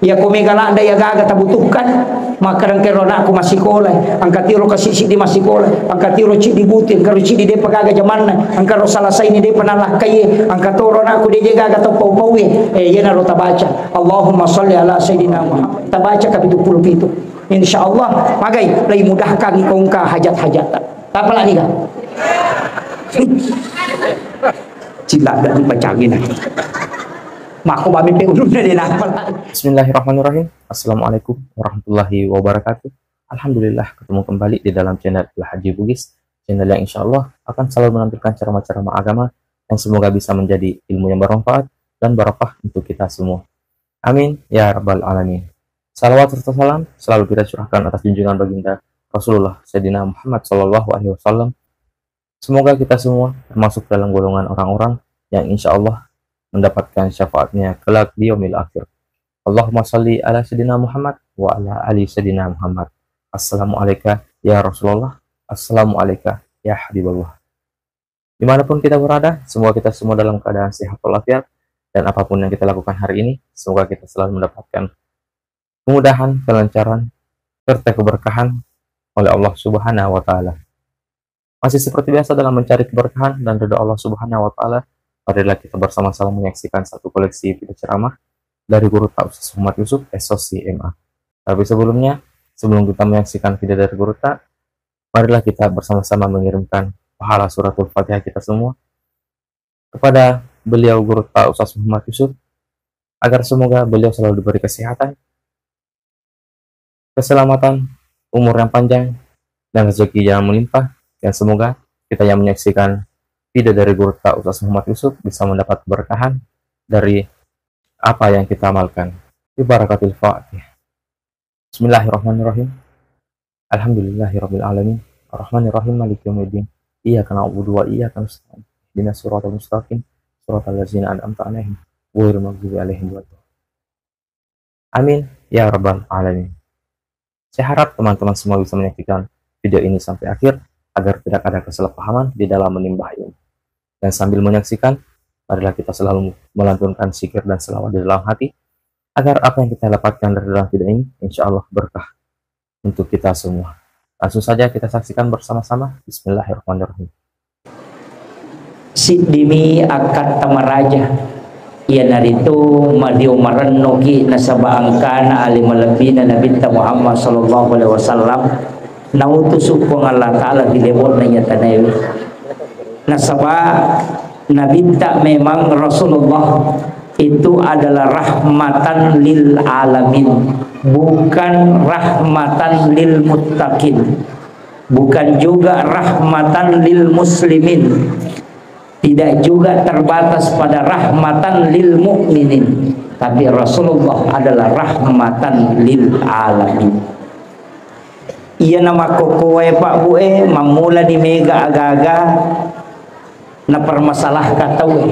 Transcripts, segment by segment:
Ya kumi kala anda ya gaga tabutuhkan maka dan kerona aku masih kolai angkat tiro kasih di masih kolai angkat tiro ci dibutin karo ci di depa gaga jamanna angkat ro salasai ni depa nalah kaye angkat toro aku de gaga to pau yena ro tabaca Allahumma sholli ala sayidina Muhammad tabaca kapitu 27 insyaallah magai lai mudahkan kau ka hajat-hajat apa lagi kan cila dah dipacangin Mako babi peulun dari apa? Bismillahirrahmanirrahim. Assalamualaikum warahmatullahi wabarakatuh. Alhamdulillah ketemu kembali di dalam channel Al-Haji Bugis, channel yang insya Allah akan selalu menampilkan ceramah-ceramah agama yang semoga bisa menjadi ilmu yang bermanfaat dan barokah untuk kita semua. Amin ya rabbal alamin. Salawat serta salam selalu kita curahkan atas junjungan baginda Rasulullah Sayyidina Muhammad SAW. Semoga kita semua termasuk dalam golongan orang-orang yang insya Allah mendapatkan syafaatnya kelak di yaumil akhir. Allahumma salli ala sayyidina Muhammad wa ala ali sayyidina Muhammad. Assalamualaikum ya Rasulullah. Assalamualaikum ya Habibullah. Dimanapun kita berada, semoga kita semua dalam keadaan sehat walafiat, dan apapun yang kita lakukan hari ini, semoga kita selalu mendapatkan kemudahan, kelancaran, serta keberkahan oleh Allah Subhanahu wa Ta'ala. Masih seperti biasa dalam mencari keberkahan dan ridha Allah Subhanahu wa Ta'ala, marilah kita bersama-sama menyaksikan satu koleksi video ceramah dari Guru Tak Ustaz Muhammad Yusuf, SOC MA. Tapi sebelumnya, sebelum kita menyaksikan video dari Guru Tak, marilah kita bersama-sama mengirimkan pahala suratul Fatihah kita semua kepada beliau Guru Tak Ustaz Muhammad Yusuf, agar semoga beliau selalu diberi kesehatan, keselamatan, umur yang panjang, dan rezeki yang melimpah, dan semoga kita yang menyaksikan video dari Guru Tak Ustaz Muhammad Yusuf bisa mendapat keberkahan dari apa yang kita amalkan. Ibarakatil Fatihah. Bismillahirrahmanirrahim. Alhamdulillahirabbil alamin. Arrahmanirrahim maliki yaumiddin. Iyyaka na'budu wa iyyaka nasta'in. Ihdinas siratal mustaqim. Siratal ladzina an'amta 'alaihim ghairil maghdubi 'alaihim waladdallin. Amin ya rabbal alamin. Saya harap teman-teman semua bisa menyaksikan video ini sampai akhir agar tidak ada kesalahpahaman di dalam menimba ilmu. Dan sambil menyaksikan, marilah kita selalu melantunkan zikir dan selawat di dalam hati, agar apa yang kita dapatkan dari dalam video ini, insya Allah berkah untuk kita semua. Langsung saja kita saksikan bersama-sama. Bismillahirrahmanirrahim. Sidimi akad tamaraja, ia naritu madio marannogi nasaba angkana alimalabina nabinta Muhammad sallallahu alaihi wasallam nautusu pun Allah Ta'ala di lewat nanya tanawi nasaba nabinta memang Rasulullah itu adalah rahmatan lil alamin, bukan rahmatan lil muttaqin, bukan juga rahmatan lil muslimin, tidak juga terbatas pada rahmatan lil mukminin, tapi Rasulullah adalah rahmatan lil alamin. Iya nama kokoe Pak Bue mamula di mega aga-aga na permasalah katawe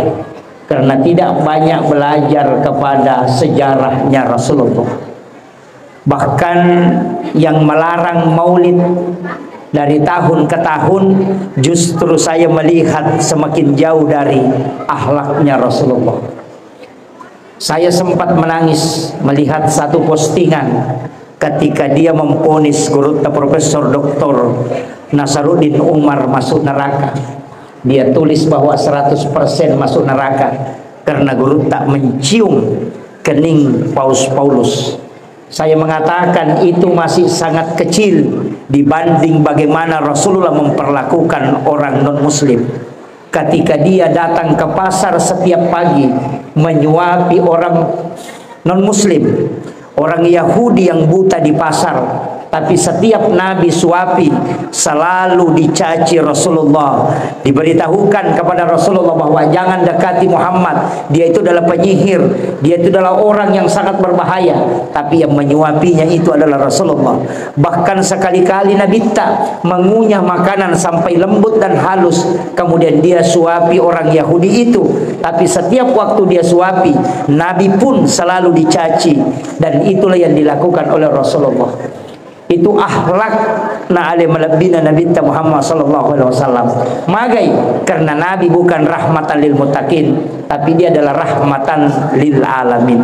karena tidak banyak belajar kepada sejarahnya Rasulullah. Bahkan yang melarang maulid dari tahun ke tahun, justru saya melihat semakin jauh dari akhlaknya Rasulullah. Saya sempat menangis melihat satu postingan ketika dia memvonis Guru Profesor Dr. Nasaruddin Umar masuk neraka. Dia tulis bahwa 100% masuk neraka karena Guru tak mencium kening Paus Paulus. Saya mengatakan itu masih sangat kecil dibanding bagaimana Rasulullah memperlakukan orang non-muslim. Ketika dia datang ke pasar setiap pagi menyuapi orang non-muslim, orang Yahudi yang buta di pasar, tapi setiap Nabi suapi selalu dicaci Rasulullah. Diberitahukan kepada Rasulullah bahwa jangan dekati Muhammad, dia itu adalah penyihir, dia itu adalah orang yang sangat berbahaya, tapi yang menyuapinya itu adalah Rasulullah. Bahkan sekali-kali Nabi tak mengunyah makanan sampai lembut dan halus, kemudian dia suapi orang Yahudi itu, tapi setiap waktu dia suapi, Nabi pun selalu dicaci, dan itulah yang dilakukan oleh Rasulullah. Itu akhlak na ali malabina Nabi Muhammad sallallahu alaihi wasallam. Magai karena Nabi bukan rahmatan lil muttaqin, tapi dia adalah rahmatan lil alamin.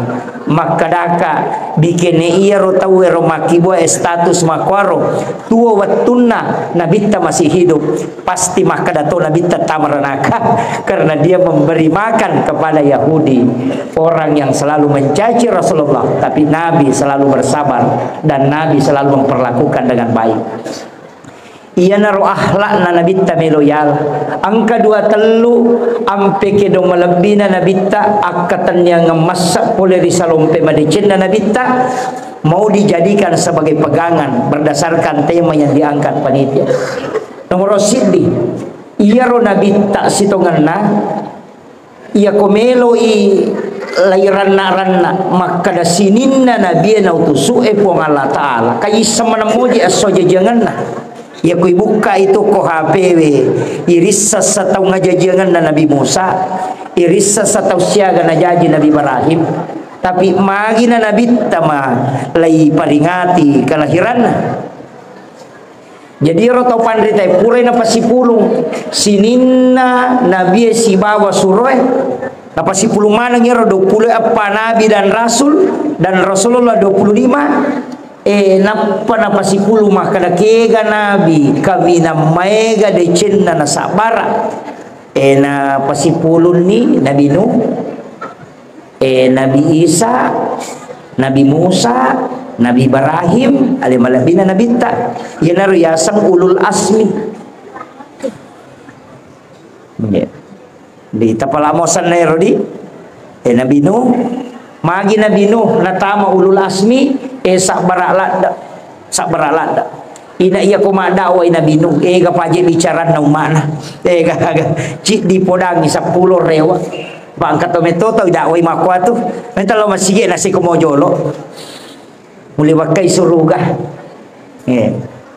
Maka daka bikin ia ro tahu ro makibo status makwaro tua watuna nabita masih hidup, pasti maka dato nabita tamaranaka karena dia memberi makan kepada Yahudi, orang yang selalu mencaci Rasulullah, tapi Nabi selalu bersabar dan Nabi selalu memperlakukan dengan baik. Ia naruh akhlak na nabita meloyal. Angka 2 telu ampe kedo malebina nabita akatan yang ngemasak oleh risalompe madicin na nabita mau dijadikan sebagai pegangan berdasarkan tema yang diangkat panitia. Nomor sidi ia ro nabita sitonganna ia komelo i lairanna maka da sininna nabi na utusu pong Allah taala kay sama namoji aso jajanganna. Ya kui buka itu ko HPW irisa satau ngajajangan na Nabi Musa, irisa satau siaga na jaji Nabi Ibrahim, tapi magi na Nabi tama lay paringati kalahiran. Jadi roto pandrita pure na pasipulong sininna Nabi si bawa suroy na pasipulong manang iro 20 apa Nabi dan Rasul dan Rasulullah 25. Napa na pasipulu makada kega nabi kami na maega de cenna na sabara na pasipulun ni Nabi Nuh, Nabi Isa, Nabi Musa, Nabi Ibrahim, alimalabina Nabi ta yan yasang ulul asmi di tapalamosan na erodi Nabi Nuh magi Nabi Nuh natama ulul asmi sak baralat ina iya kumadawa Nabi Nuh gapaje bicara na umana cik di podangi 10 rewa bangkat to metoto dakwai makwa tu mentalo masige nasi kumojolo muli wakai suruga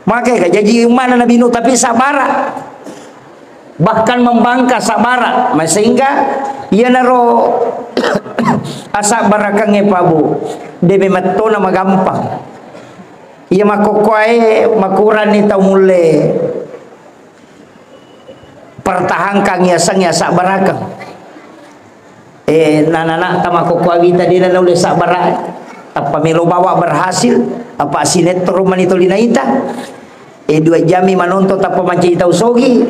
maka jadi umana Nabi Nuh tapi sabara bahkan membangka sabara sehingga ia naro asa barakange pabu debe matona magampang ia makokoe makuran ni tau mule pertahankan yasang sak barakang nana tama kokoe kita dina ule sak barak apa melo bawa berhasil apa sinetron manito linaita 2 jami manonton apa manci tau sogi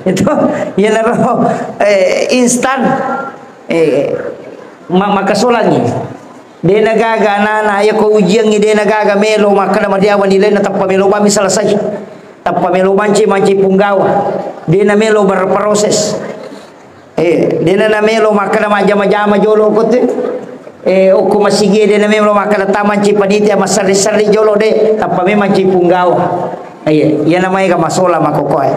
itu ia naro instan makasolangi de nagaga nana ya ko ujian ni de nagaga melo makana madiawan nilai na tappa melo ba selesai tappa melo manci punggawa de na melo berproses de na melo makana majama jolo kote oku masige de na melo makana tamanci panitia masari jolo de tappa me manci punggawa ya namanya ka masola makokoy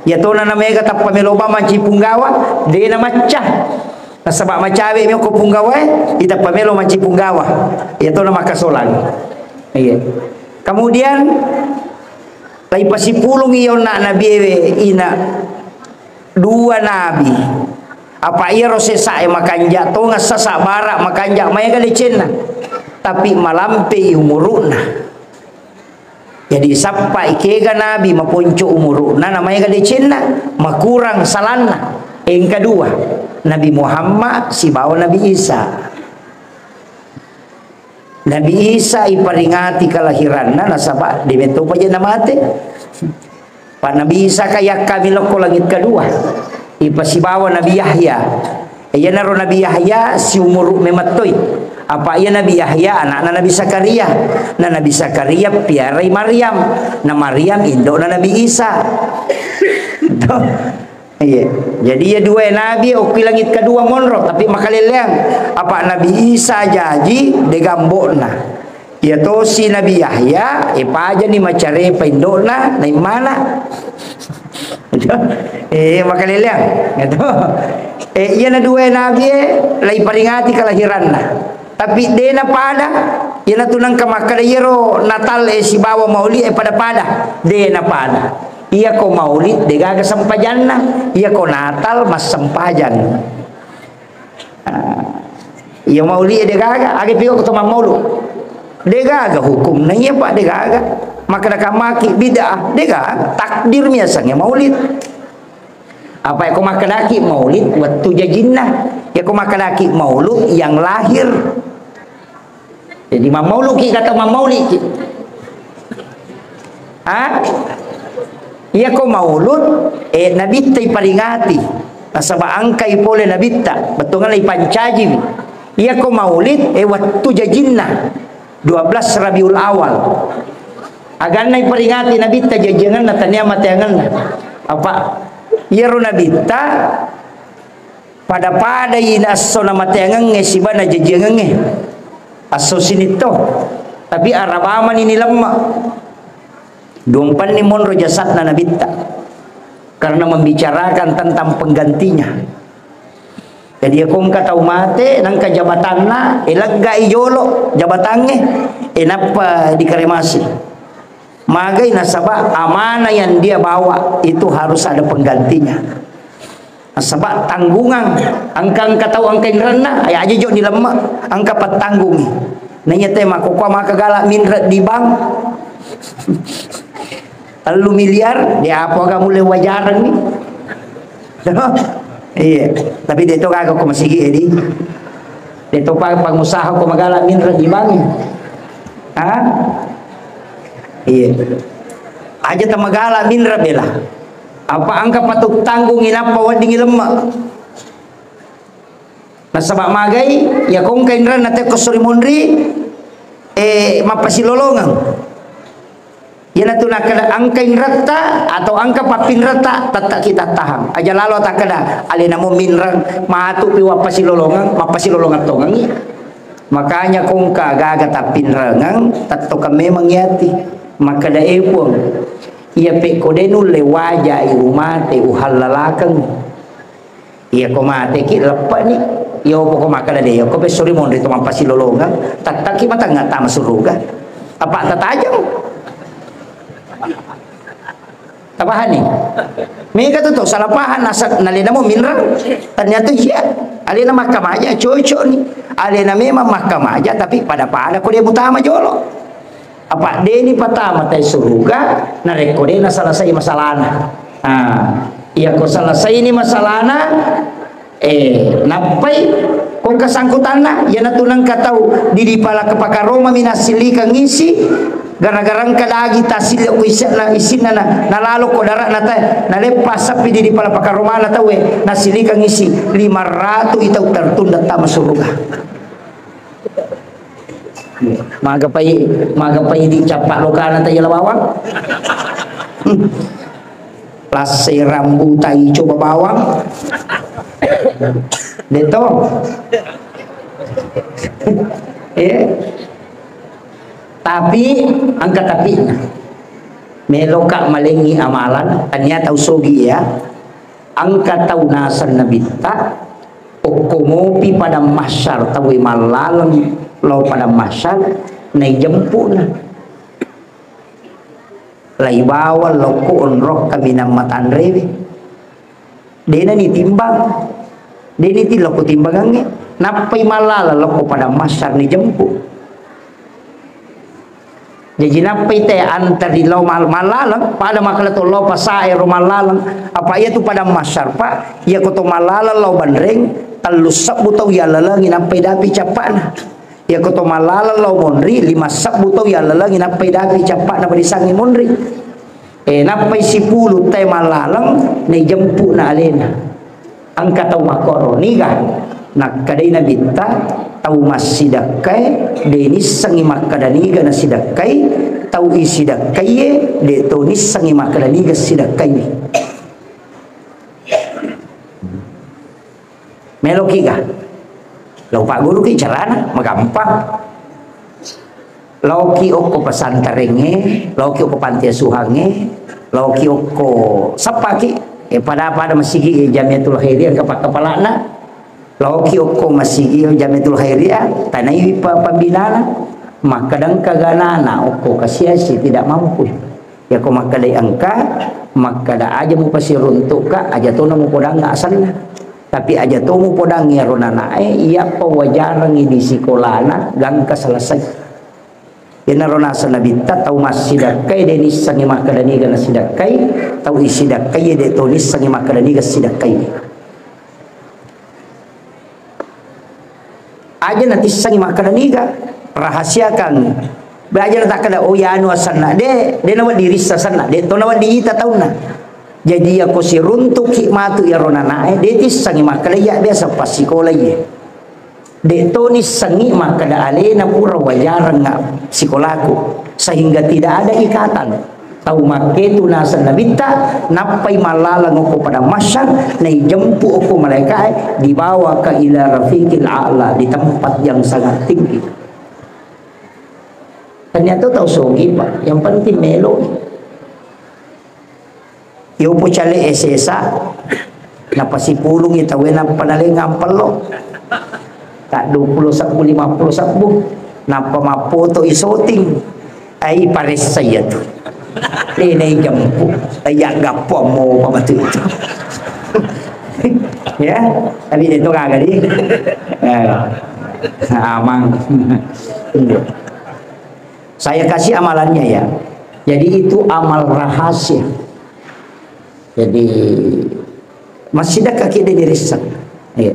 ya to na namanya ka tappa melo ba manci punggawa de na macah nasabak macawe mi ko punggawa ita pamelo manci punggawa itu nama kasolan kemudian lai pasipulung iyon na nabi ina 2 nabi apa iya rosesa makanja to nga sasabara makanja maya galicena tapi malampe umuruna jadi sampai ikega nabi mapunco umuruna namanya galicena makurang salana yang kedua Nabi Muhammad si bawa Nabi Isa. Nabi Isa iperingati kelahiran nasaba di beto paja namate. Pak Nabi Isa kaya kami loko langit kedua. Ipa si bawa Nabi Yahya. Iya naro Nabi Yahya si umur mematoy. Apa iya Nabi Yahya anak Nabi Zakaria. Na Nabi Zakaria piarai Maryam. Na Maryam indo na Nabi Isa. Iya, jadi ya 2 nabi oki langit kedua monro tapi makaleleang apa Nabi Isa jaji de gambona ya to si Nabi Yahya aja ni macare pendona na mana makaleleang gitu iya na 2 nabi lai paringati kelahiranna tapi de na pada iya na tunang kamakadayero Natal si bawa mauli pada de na pada iya ko maulid degaga sampajan na iya ko natal mas sampajan iya maulid degaga agi pigo ko tumang maulud degaga hukum na iya pak degaga maka nakamaki bid'ah degaga takdir biasanya maulid Apa yang kau makadaki maulid waktu jajinna, ya kau makadaki maulud yang lahir. Jadi maulud ki kata maulid ki. Iya kau maulud nabi tay paringati. Nasaba angkai pole nabi ta. Betungan lay pancaji. Iya kau maulid waktu jajinna 12 Rabiul Awal. Agan nay paringati nabi ta jajangan na tanya mateangan na. Apa? Iya ro nabi ta pada ina aso na mateangan nge siba na jajangan nge. Aso sinito. Tapi arabaman ini lemah. Dumpan ni monro jasad na nabita karena membicarakan tentang penggantinya. Jadi aku tahu mate nang kajabatan na ilagga ijolo jabatannya enapa dikremasi. Magai nasabah amanah yang dia bawa itu harus ada penggantinya. Nasabah tanggungan angka tahu angka rena ay aja jo di lemak angka patanggungi. Nanya tema ko maka galak minrat di bank. Lalu miliar dia apa kamu lewat jarang nih. Iya, tapi dia tu kagak ko masih gini. Dia tu pengusaha ko magala minrat di bank. Iya. Aja tamagala minrat bela. Apa angka patuk tanggungin apa wading lemak. Nasabak magai ya kong kainran nate ko surimonri mapasilolongan. Yana tu nak kada angka rata atau angka papin rata tak kita tahan. Aja lalu tak kada alina mo minrang matu piwa pasilolongan mapasilolongan tongang. Makanya kung kagaga tapin rangang tatto kami mangyati maka da epong iya pe kodenu lewaja umate uhalalakang iya ko mate ki lepa ni yo ko makada de ko be sori mon rito mapasilolongan tataki mata ngata masuruga apa tatajang. Tapahan nih. Mereka tuh salah paham nasak nalina mo minrang. Ternyata iya. Alina mahkamah aja cocok nih. Alina memang mahkamah aja tapi pada ko dia utama jolo. Apa deni pertama tay suruga na rekode na selesai masalahna. Iya ko selesai ini masalahna napai kung kasangkutan na yan natunang katau di pala kapaka Roma minasilika ngisi gara-gara kadagi tasil ko isin na nalalo ko dara na tay nalepas sapi di pala paka Roma na tawe nasilika ngisi 500 itaw tertunda ta masuruga. Magapay di capak lokana tayo lawawang. Lasay rambutan coba bawang. Dito. Tapi angka tapi meloka malengi amalan anya tahu sogi ya. Angka tahu nasan nabita okumopi pada masyar tawi malalang lo pada masyar naik jemput na lai bawa lo ko onrok kami namatan rewe dena ni timbang deni ti lo ko timbangange napai malala lo ko pada masyar ni jemput jadi napai te antar di lo malalang pada makala to lo pasae ro malalang apa ia tu pada masyar pak ia ko to malala lo bandreng talus sabutau ya lalangin napai dapi capana ya koto malala law monri 5 sabu taw ya lalangin napay dapi capak na barisangi monri napay 10 tay malalang na jampu na alena ang kataw makoro niga nakaday na binta taw masidakay denis sangi makadaniga na sidakay taw isidakay deto nis sangi makadaniga sidakay meloki ka lau pak guru ki carana magampang lau ki oko pasantarenge lau ki oko panti asuhange lau ki oko sapaki pada masigi jamiatul khairiyah kepala na lau ki oko masigi jamiatul khairiyah tanai pambinana makadang kaganana oko kasiasi tidak mampu ya ko makadai angka makada aja mu pasiruntuk ka aja to mo podang asalna tapi aja tomu podang ya ronana iya pawajarang di sekolahna gangka selesai Inarona sa nabita tau masidakai denis sangi makadani gana sidakai tau isidakai de tonis sangi makadani ga sidakai aja nanti sangi makadani ga rahasiakan belajar tak kada oh ya anu asanna de nawa diri sasana de to nawa diita tauna jadi aku si runtuk hikmatu ya rona nae de tis sangi makadani ya biasa pasikola ye de tonis sangi makada alena pura wajaran nga psikolaku sehingga tidak ada ikatan tahu maketu nasa nabita napai malalang ako pada masyang na ijempu ako mereka dibawa ke ila rafiqil a'la di tempat yang sangat tinggi. Ternyata tahu sogi pak yang penting melo yo po chale esesa napasipulong itawin ang panalingang palo tak 20 sabu 50 sabu napa mapoto isoting ay pares saya tu ini jampu ayak gapo mo pamatu itu ya tapi itu kagak di amang saya kasih amalannya ya jadi itu amal rahasia jadi masih ada kaki dia dirisak ya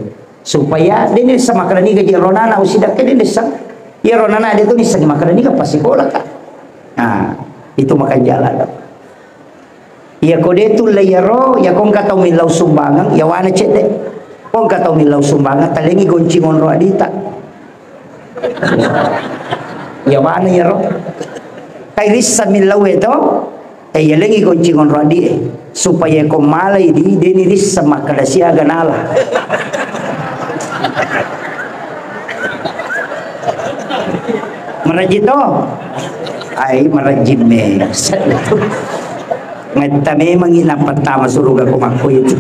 supaya dia sama kerani gaji ronana usidak dia desak ya ronana dia tu nisang makarani ka pasti kola ka nah itu makan jalan ya kode tu layaro ya kong katau milau sumbangan ya wana cek dek kong katau milau sumbangan talengi goncingon ro adita ya wana ya ro kay risa milau itu ya lengi goncingon ro adi supaya kong malay di deni risa makadasya ganala merajito ay merajime ngata memang ina pertama suruh aku maku itu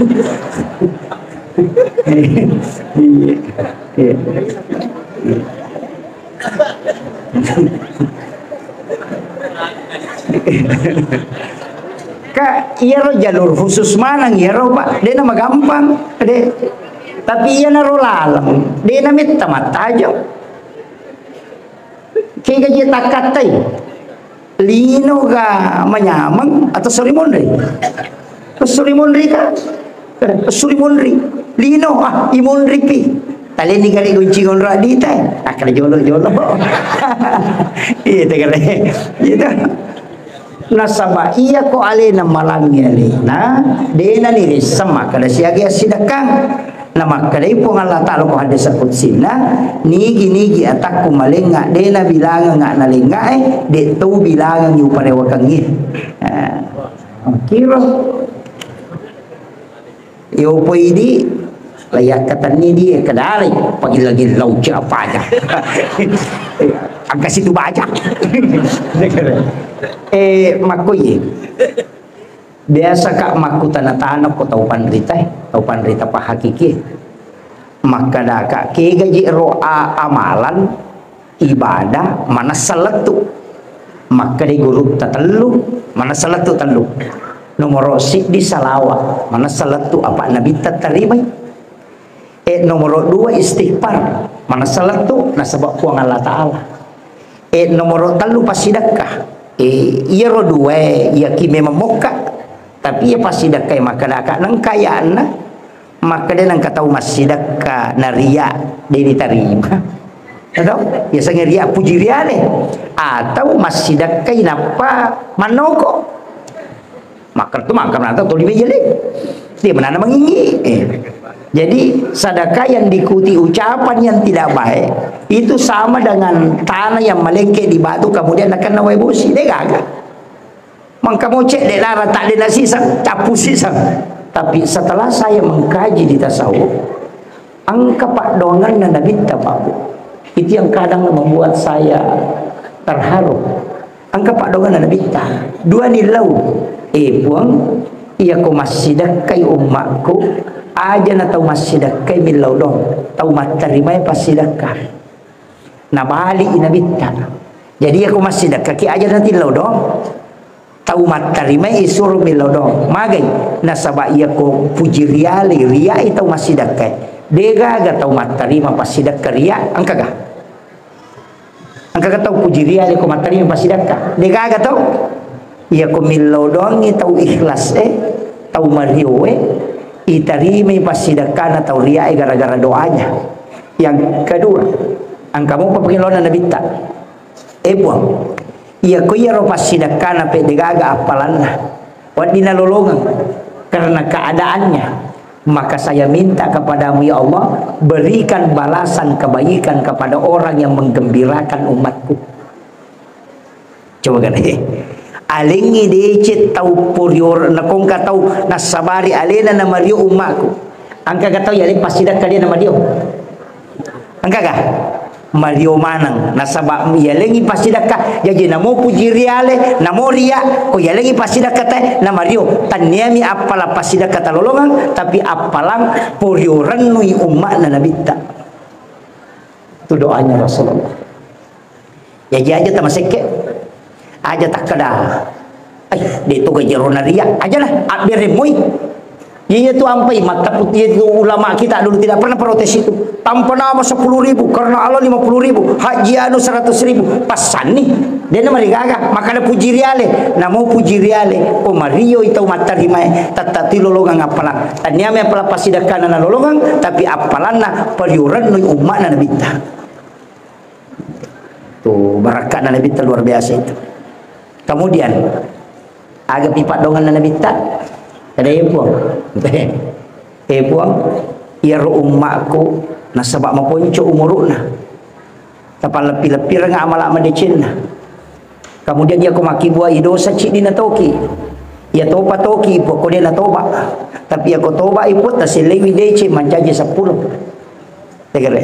Kak iya ro jalur khusus manang iya ro pak dia nama gampang dia tapi iya naro lalang dia namit tamat aja kaya gaji takatai lino ka manyamang atau surimonri ka surimonri lino imonri pi tali ni kali guncingon radita akal jolo itu kali itu nasaba iya ko alena malangnya alena dena ni sama kada siaga sidakang nama kadai pun Allah Ta'ala ko hadis al-Qudsina nigi atak kumalenga dena bilangan nga nalenga de tu bilangan yu parewakangi kira yo poidi layak kata ni dia kedalai pagi lagi lau apa aja angka situ baca makoy biasa kak maku tanah-tanah ko tau panrita pa hakiki maka daka ke gaji roa amalan ibadah mana salatu maka di guru tatelu mana salatu telu nomor di salawat mana salatu apa nabi tataribay nomor 2 istighfar mana salatu nasabak kuang Allah Ta'ala nomor 3 pasidakah iya ro 2 iya ki memang moka tapi ya pasti dakai maka daka nang kayaan maka dia nang katau masih daka naria dia diterima atau ya sange ria puji ria atau masih dakai napa manoko maka tu maka atau tu dibejelek dia mana mengingi jadi sedekah yang diikuti ucapan yang tidak baik itu sama dengan tanah yang melengket di batu kemudian akan nawai busi dia gagah maka mau cek dek lara tak ada sisa capu sisa tapi setelah saya mengkaji di tasawuf angka pak dongan dan nabi tapabu itu yang kadang membuat saya terharu angka pak dongan dan nabi ta dua nilau puang iya ko masih dakai umatku aja na tau masih dakai milau dong tau materimai pasti dakar nabali nabi ta jadi aku masih dakai aja nanti lau dong tau matarima isur milodong magai nasaba iya ko puji riali ria itu masih dakai dega ga tau matarima pasti dakai ria angka ga Angka kata puji ria ko matari yang pasidaka. Deka kata iya ko milau doang tau ikhlas tau mario itarima pasidaka na tau ria gara-gara doanya. Yang kedua, angka mo papakilona na bita. Buang. Iya ko iya ro pasidaka na pedegaga apalan na. Wad dinalolongan karena keadaannya. Maka saya minta kepadamu ya Allah, berikan balasan kebaikan kepada orang yang menggembirakan umatku. Coba kan alingi decet tau purior na kung katau nasabari alena na mario umatku. Angka katau ya pasti dak kalian nama dia. Angka kah? Mario manang nasaba yalengi pasti dakka yaji namo puji riale namo ria ko yalengi pasti dakka na Mario tanyami apala pasti dakka talolongan tapi apalang purioran nui umat na nabita itu doanya Rasulullah yaji aja tamaseke aja tak kada dia tu gajarona ria aja lah abiremoi. Iya itu ampai mata putih itu ulama kita dulu tidak pernah protes itu. Tanpa nama 10.000 karena Allah 50.000 haji anu 100.000 pasan nih dia nama digaga maka ada puji riale namo puji riale o Mario itu mata rimai tatati lolongan apalan tanyame apala pasidakana na lolongan tapi apalanna pariuran nu umat na nabita tuh barakat na nabita luar biasa itu. Kemudian agak pipat dongan na nabita ada buang buang ia ro umakku nasabak maponco umuruna tapal lepi-lepi nga amala madecina kemudian dia ko makibua idosa ci dina toki ia topa toki po ko dia na toba tapi ako toba ipot ta silewi dece manjaji 10 tegere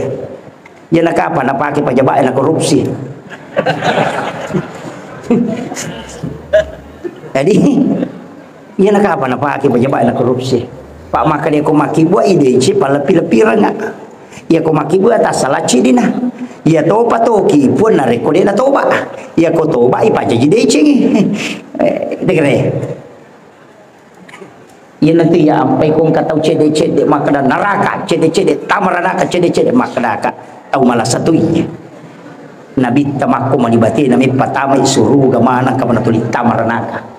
dia nakapa napaki pajabae na korupsi jadi iya nak apa nak pakai pejabat nak korupsi pak maka dia ko maki buat ide ci palepi-lepi ranga ia ko maki buat atas salah ci dina ia topa toki pun na rekode na toba ia ko toba ipa jadi dece degre ia nanti ya ampai kong katau cede-cede maka dan neraka cede-cede tamarana cede-cede maka daka tau malah satu ini nabi tamakku malibati nami patama isuru gamana kamana tuli tamaranaka.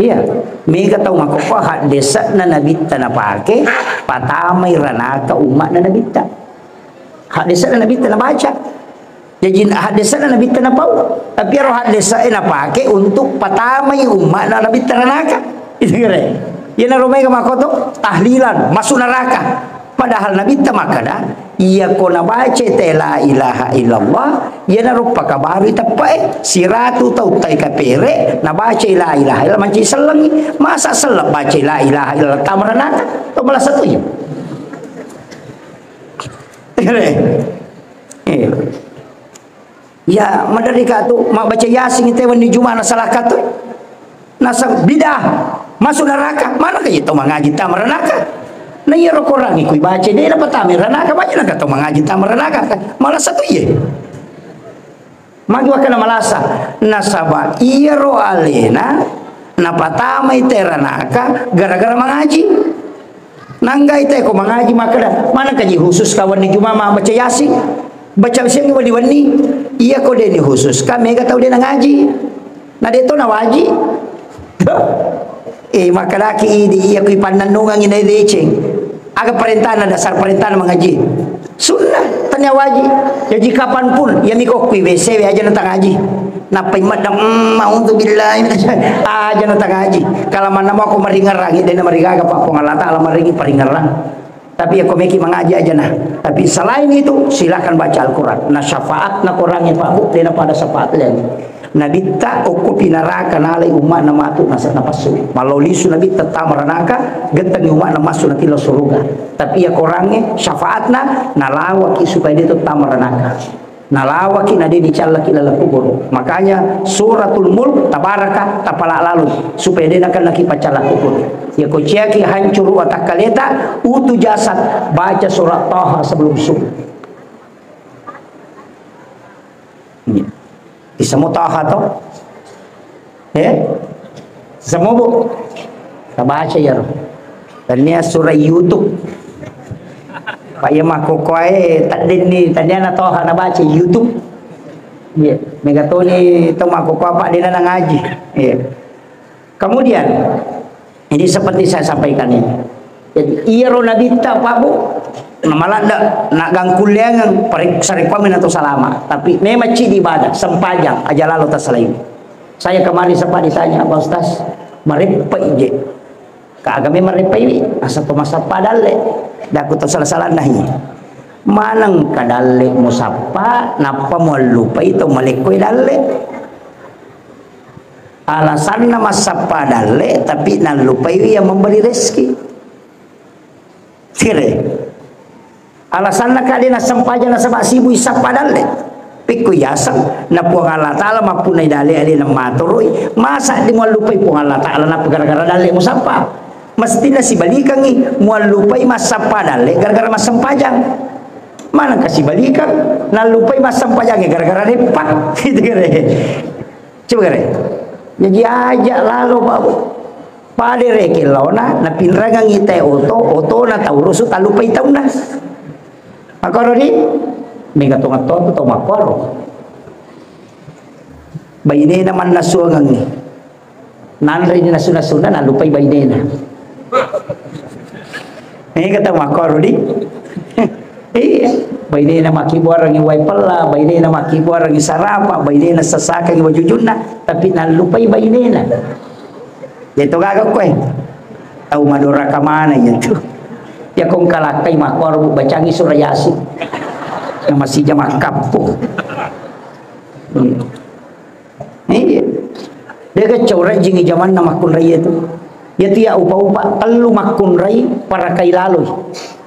Iya, mega tahu makopa hak desa na nabita na pake patamay ranaka umat na nabita. Hak desa na nabita na baca. Jadi hak desa na nabita na pau. Tapi roh hak desa na pake untuk patamay umat na nabita ranaka. Itu kira. Ia na rumay ka makoto tahlilan masuk neraka. Padahal nabita makada ia ko na baca la ilaha illallah ia na rupa kabaru itapae siratu tau tai kapere na baca la ilaha illallah manci selengi masa selep baca la ilaha illallah tamaranaka to malah satu ya madarika tu mak baca yasin itu wan di Jumat na salah katu nasa bidah masuk neraka mana kaya to mangaji tamaranaka. Nah iya rokok orang ikut baca dia dapat tamir ranaka banyak nak kata mengaji tamir ranaka malah satu iya magi wakana malasa nasaba iya ro alena napatama ite ranaka gara-gara mengaji nangga ite ko mengaji maka mana kaji khusus kawan di Jumat baca yasin baca yasin wani-wani iya ko dia khusus kami gak tahu dia ngaji nah dia tu na waji maka laki ini iya ko ipananungan ina deceng agak perintah dasar perintah mengaji sunnah tanya wajib jadi kapanpun ya miko kui WC aja nentang ngaji napai madam mau tu billah aja nentang ngaji kalau mana mau aku meringerang ini meringaga pak pengalata alam meringi peringerang tapi aku meki mengaji aja nah tapi selain itu silakan baca Al-Quran nah syafaat na kurangin pak bu dia pada syafaat lagi Nabi tak okupi neraka nalai umat na matu nasa napasu maloli su Nabi tetap meranaka genteng umat na masuk nanti lo surga tapi ya korangnya syafaatna nalawaki supaya dia tetap meranaka nalawaki na dia dicalaki lala kubur makanya suratul mulk tabaraka tapala lalu supaya dia akan laki pacala kubur ya kociaki hancur watak kaleta utu jasad baca surat Taha sebelum subuh semua Taha tu semua bu kita baca ya dan ni surah YouTube Pak Yama kokoe tadi ni tadi anak Taha nak baca YouTube megatoni tomaku apa dia nang ngaji. Iya. Kemudian ini seperti saya sampaikan ini. Jadi iro nabita Pak Bu, malah nak gangkul yang saripamin atau salama, tapi memang ciri ibadah sempajang aja lalu tak selain. Saya kemarin sempat ditanya Pak Ustaz, merepai je, kagak merepai, asal pemasat padale, dah aku tak salah nahi. Manang kadale musapa, napa mau lupa itu malekoi dale. Alasan nama sapa dale, tapi nan lupa yang memberi rezeki. Tire. Alasan nak kali nak sempaja nak sebab sibu isap padale. Piku yasang na puang Allah Ta'ala mapunay dali ali ng maturoy. Masa di mo lupay puang Allah Ta'ala na gara-gara dali mo sapa. Mesti na si balikang mo lupay masapa dali gara-gara masampajang. Mana kasih balikang na lupay masampajang gara-gara repak. Gitu kare. Coba kare. Jadi aja lalu babu. Pade rekilona na pinragang ite oto na taurusu talupay taon na. Makoro di mega tungat to makoro. Bayine naman nasuangang ni. Nanri ni nasuna na lupay bayine na. Mega makoro di. Bayine na makibuarang iway pala, bayine na makibuarang isarapa, bayine na sasakang iwajujun na, tapi nalupay bayine na. Dito gagawin ko tahu madura ka mana yun. Ya kung kalakay makuar mo bacangi surayasi yang masih jama kapo. Iya. Dia ke coret jingi zaman na makun ray itu. Ya tiya upa-upa telu makun ray para kay laloy.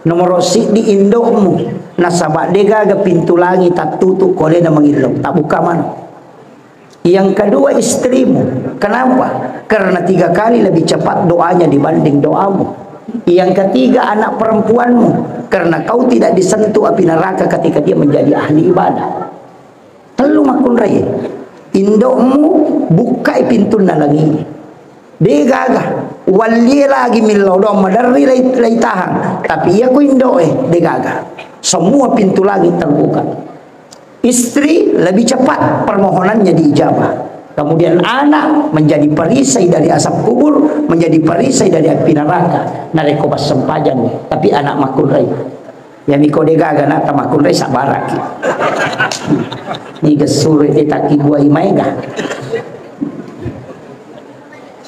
Nomor si di indok mo nasaba dega ga pintu langit tatutu kole na mangilong tak buka man. Yang kedua istrimu. Kenapa? Karena 3 kali lebih cepat doanya dibanding doamu. Yang ketiga anak perempuanmu. Karena kau tidak disentuh api neraka ketika dia menjadi ahli ibadah. Telu makun raya. Indokmu bukai pintu nalangi. Dia gagah. Wali lagi milau dong madari lay tahan. Tapi ia ku indok dia gagah. Semua pintu lagi terbuka. Istri lebih cepat permohonannya diijabah. Kemudian anak menjadi perisai dari asap kubur, menjadi perisai dari api neraka. Nareko pas sempajan, tapi anak makun rai. Ya miko degaga na tamakun rai sabarak. Ni gesur itaki buai maiga.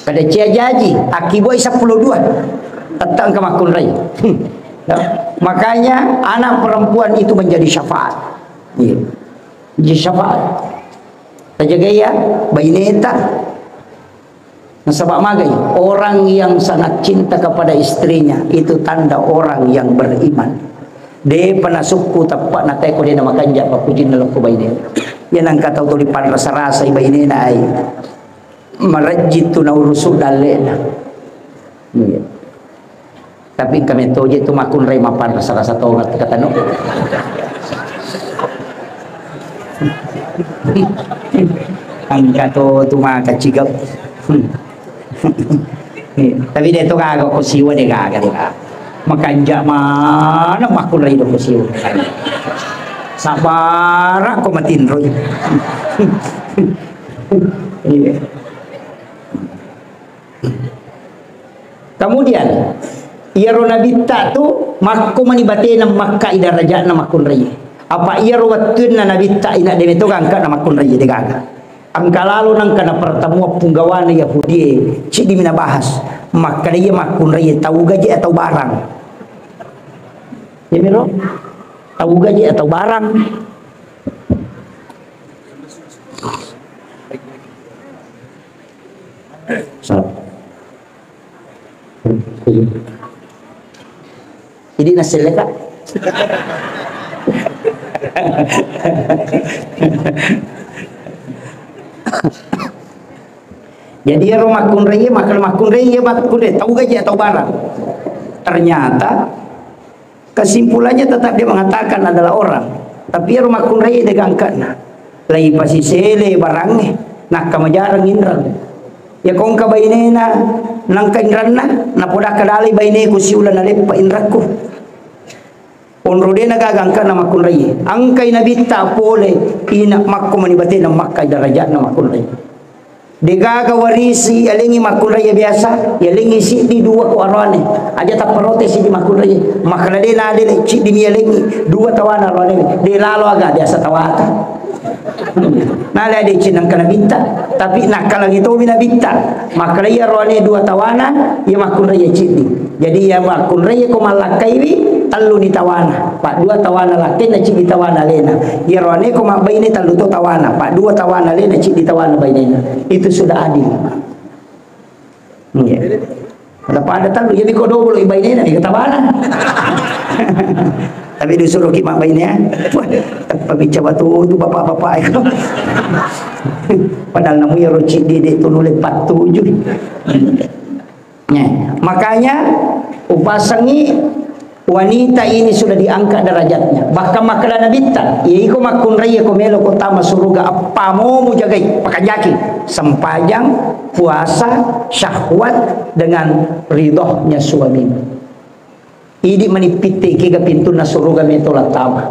Pada cia jaji, aki buai 12 tentang ke makun rai. Makanya anak perempuan itu menjadi syafaat. Iya. Jadi syafaat. Terjaga ya, baineta. Nasabak magai, orang yang sangat cinta kepada istrinya itu tanda orang yang beriman. De panasukku tapak natai ko dia nama kanja papujin na ko bainena. Yan ang kataw to lipan rasa-rasa bainena ay marajit tu na urusu dalena. Tapi kami to je tu makun ray mapan rasa-rasa to ngat katano. Angka to tuma kacigap. Tapi dia tu kagak ko siwa dia kagak dia. Makanja mana makun ray do ko siwa. Sabara ko matinroy. Kemudian iyaro nabita tu makko manibate na makka idaraja na makun ray. Apa iyaro watun na nabita ina de to angka na makun ray de gaga. Ang kalalo nang kana pertemuan punggawa na Yahudi ci di minabahas maka dia makun ray tahu gaji atau barang. Ya miro? Tahu gaji atau barang. Jadi nasilnya kak. Jadi rumah kunraya makan makunraya makunraya tahu gaji atau barang. Ternyata kesimpulannya tetap dia mengatakan adalah orang. Tapi rumah kunraya dia gangkan. Lagi pasti sele barangnya. Nak kamajarang inrang. Ya kong ka baine na nang kaingran na napoda kadali baine ko siulan na lepa inraku. onrode nagagangka na makun raya angkay nabita pole ina makko manibate na makkay darajat na makun raya degaga warisi alingi makun raya biasa yalingi si di dua ko arwane aja tak protes di makun raya makna de na de ci di yalingi dua tawana arwane de lalo aga biasa tawata nala de cinang kana binta tapi nakala gitu bina binta makna ya arwane dua tawana ya makun raya ci jadi ya makun raya ko malakai wi talu ni tawana pak dua tawana laki na cik di tawana lena ya rone ko mak bayi ni talu to tawana pak dua tawana lena cik di tawana bayi lena itu sudah adil ya ada pada talu ya biko double bayi lena di tawana tapi disuruh ki mak bayi ni apa bicara tu bapak-bapak itu padahal namu ya rocik di tu nulis 47 makanya upasangi wanita ini sudah diangkat derajatnya bahkan makanan nabita yaiku makun raya ko melo ko tama suruga apa mau mujagai pakajaki sempajang puasa syahwat dengan ridhonya suami ini menipiti ke pintu na suruga metola tama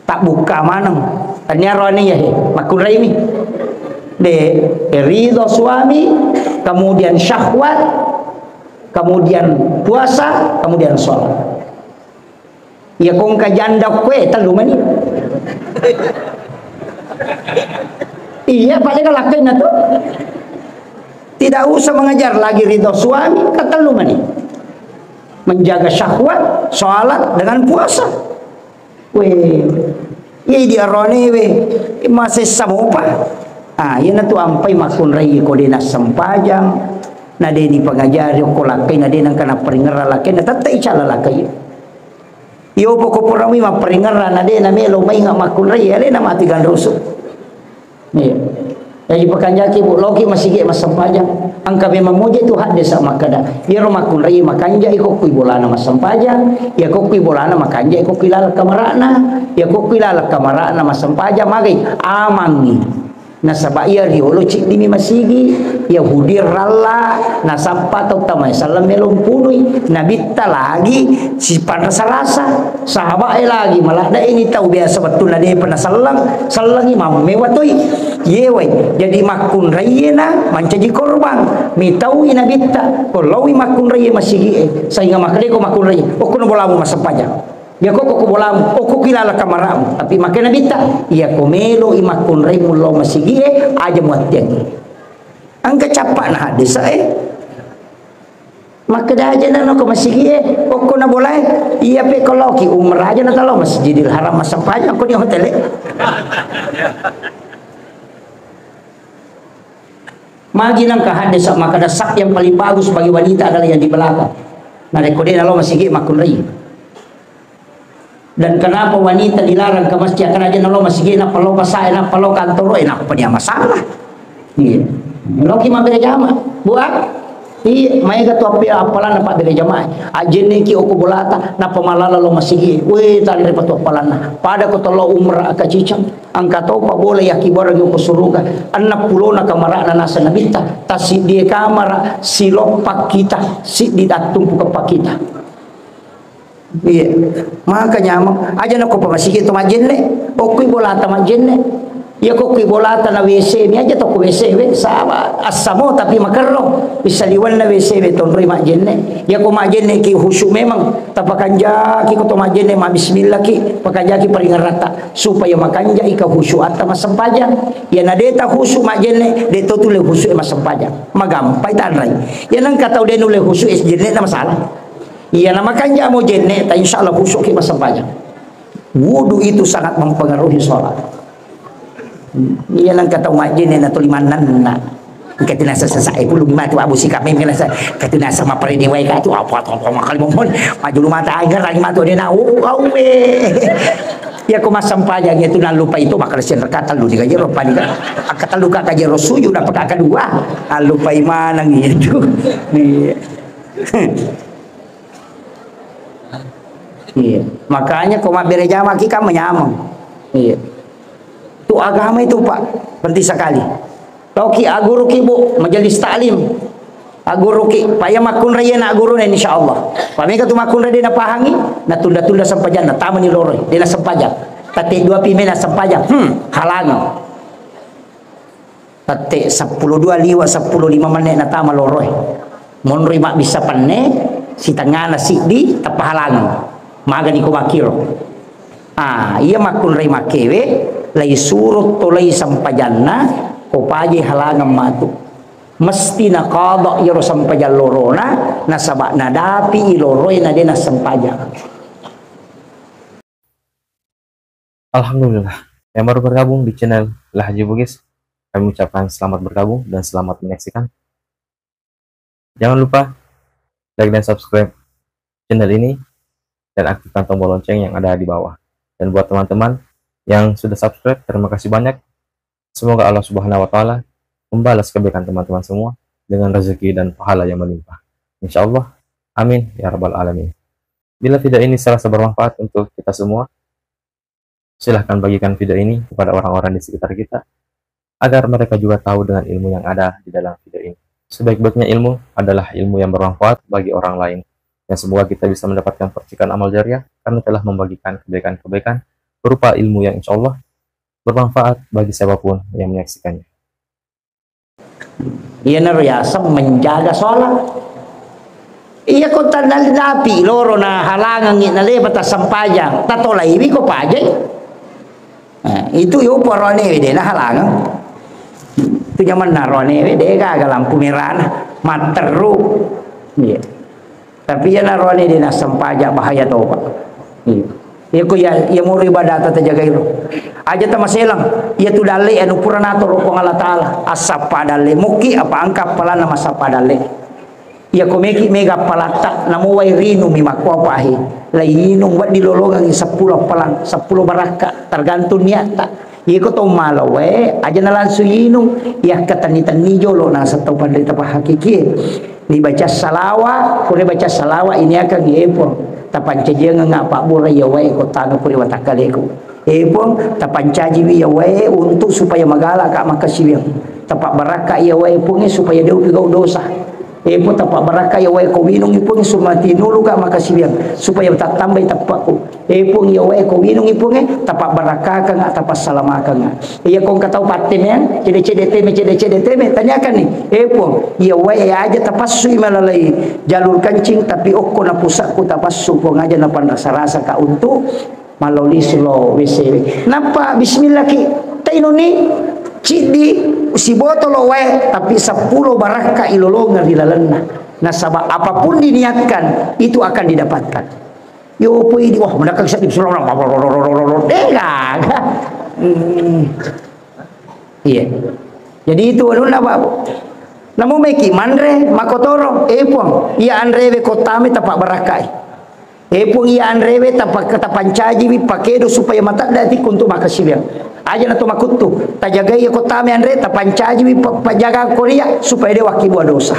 tak buka manang tanya rone ya makun raya mi de ridho suami kemudian syahwat kemudian puasa kemudian sholat ya kong kajanda kue talu mani iya paling lakuin itu tidak usah mengejar lagi ridho suami katalu mani menjaga syahwat sholat dengan puasa weh iya dia rone weh masih samopa iya tu ampai makun raya ko dina sempajang nade di pengajari ko lakai nade nang kana peringara lakai na tatai cala lakai yo poko porami ma peringara nade na melo mai nga makun raya le na mati gandoso ni ya pakanjaki bu loki masige masampajang angka be mamoje tu had desa makada ya ro makun raya makanja iko kui bolana masampajang ya ko kui bolana makanja iko kilala kamarana ya ko kilala kamarana masampajang magai amangi nasabaya riolo cik dimi masigi Yahudi ralla nasapa tau tamai salam melom punui nabita lagi si pada salasa sahabat lagi malah dah ini tahu biasa betul nade pernah salangi mau mewatoi yewe jadi makun rayena mancaji korban mi tahu ina bita kalau makun raye masigi sehingga makade ko makun raye okon bolamu masapajang ya kok bolam kok kilala kamaramu tapi makanya bita ya komelo imakun raimu lo masigi aja muat tiang angka capak nah hadis maka dah aja nano ko masigi kok na boleh iya pe kalau ki umrah aja na talo Masjidil Haram masampanya aku di hotel magi nang ka hadis maka sak yang paling bagus bagi wanita adalah yang di belakang nah rekode nalo masigi makun rai. Dan kenapa wanita dilarang ke masjid karena aja nalo masih nak palo pasai nak palo kantor enak apa dia masalah iya lo ki mabere jama buat iya mai ga tu apalan apa bere jama ajene ki oku bolata na pamalala lo masih we tali repot apalan pada ko tolo umrah ka cicang angka to pa boleh yaki borang ko suruga anak pulona kamara na nasa nabita tasi dia kamera silopak kita si didatung ke pak kita iya makanya aja nako pamasigi to majenne okui bolata majenne ya kokui bolata na WC mi aja to ko WC we sama asamo tapi makarro bisa liwan na WC we tonroi majenne ya ko majenne ki khusyuk memang tapakanja ki ko to majenne ma bismillah ki pakanja ki paringan rata supaya makanja ika khusyuk atta masampaja ya na deta khusyuk majenne deto tule khusyuk masampaja magampai tanrai ya nang katau de nule khusyuk jenne na masalah iya nama kanja mau jenne ta insyaallah khusyuk ki masampajang wudu itu sangat mempengaruhi sholat iya nang kata umat jenne na tulimanan na katina sesai pulung matu abu sikap memang sa katina sama pare dewa ka tu apa makali mohon maju rumah tangga lagi matu de na we ya ko masampajang itu na lupa itu bakal sen kata lu digaji rupa ni kata luka kaji rosuyu dapat kedua lupa iman gitu nih. Iya. Makanya koma berjamaah kita menyamang. Iya. Itu agama itu Pak, penting sekali. Toki aguru kibu majelis taklim. Aguru ki paya makun raya na aguru na insyaallah. Pamika tu makun raya na pahangi na tunda-tunda sampajan na tama ni loroy di na sampajan tati 2 pime na sampajan halangan tati 10 liwa 15 menit na tama loroy monroy mak bisa panne si tengah na si di tapahalangan maga ni kumakiro iya makun ray makewe lay surut to lay sampajan na kopaji halangan matu mesti na qada yaro sampajan lorona nasaba na dapi iloroy na din na sampajan. Alhamdulillah, yang baru bergabung di channel Haji Bugis, kami ucapkan selamat bergabung dan selamat menyaksikan. Jangan lupa like dan subscribe channel ini dan aktifkan tombol lonceng yang ada di bawah. Dan buat teman-teman yang sudah subscribe, terima kasih banyak. Semoga Allah Subhanahu wa Ta'ala membalas kebaikan teman-teman semua dengan rezeki dan pahala yang melimpah. Insya Allah, amin ya rabbal alamin. Bila video ini serasa bermanfaat untuk kita semua, silahkan bagikan video ini kepada orang-orang di sekitar kita, agar mereka juga tahu dengan ilmu yang ada di dalam video ini. Sebaik-baiknya ilmu adalah ilmu yang bermanfaat bagi orang lain. Dan semoga kita bisa mendapatkan percikan amal jariah karena telah membagikan kebaikan-kebaikan berupa ilmu yang insya Allah bermanfaat bagi siapapun yang menyaksikannya. Iya nariyasa menjaga sholat. Iya ko tanal napi loro na halangan na lebat sampajang tatolay ibi ko pajay. Itu yung porone de na halangan. Itu nyaman na rone de gaga lampu merah materu. Iya. Tapi ya na rone de na sampaja bahaya to pak. Iya. Ya ko ya mo ibadat ta jaga iro. Aja ta maselang. Ya tu dale anu puranato ro Allah taala asapa dale muki apa angka pala nama sapa dale. Ya ko meki mega palata namo wai rinu mi makwa pahi. Lainung wat dilolongan 10 palang 10 baraka tergantung niata. Ya ko to malawe aja na lansu inung ya katanitan ni jolo na sa to pandai ta hakiki. Ni baca salawa, ko baca salawa ini akan giepon. Tapancaji nga pak buray yawai ko tano puri watakaleku epon tapancaji wi yawai untuk supaya magala ka makasibiang tapak baraka yawai pungi supaya dia pigau dosa epon tapak baraka yawai ko winung ipung sumati nulu ka makasibiang supaya tak tambah tapakku epon yawai ko winung ipungi tapak baraka ka nga tapas salamaka nga iya kong katau patemen cede teme tanyakan nih epon yawai aja tapasui malalai jalur kancing tapi okko na pusakku tapassu ko ngaja na panrasa-rasa ka untuk maloli sulo WC napa bismillah ki tainoni cidi si botol wae tapi 10 baraka ilolongan di lalenna nasaba apapun diniatkan itu akan didapatkan yo pui di wah mendakan sakit surang enggak iya jadi itu anu apa namu meki mandre makotoro epong iya andrewe kotame tapak barakai epong iya andrewe tapak katapancaji wi pakedo supaya mata dati untuk makasibiang aja na to makutu tajaga iya kotame andre tapancaji wi pajaga korea supaya dia wakibu dosa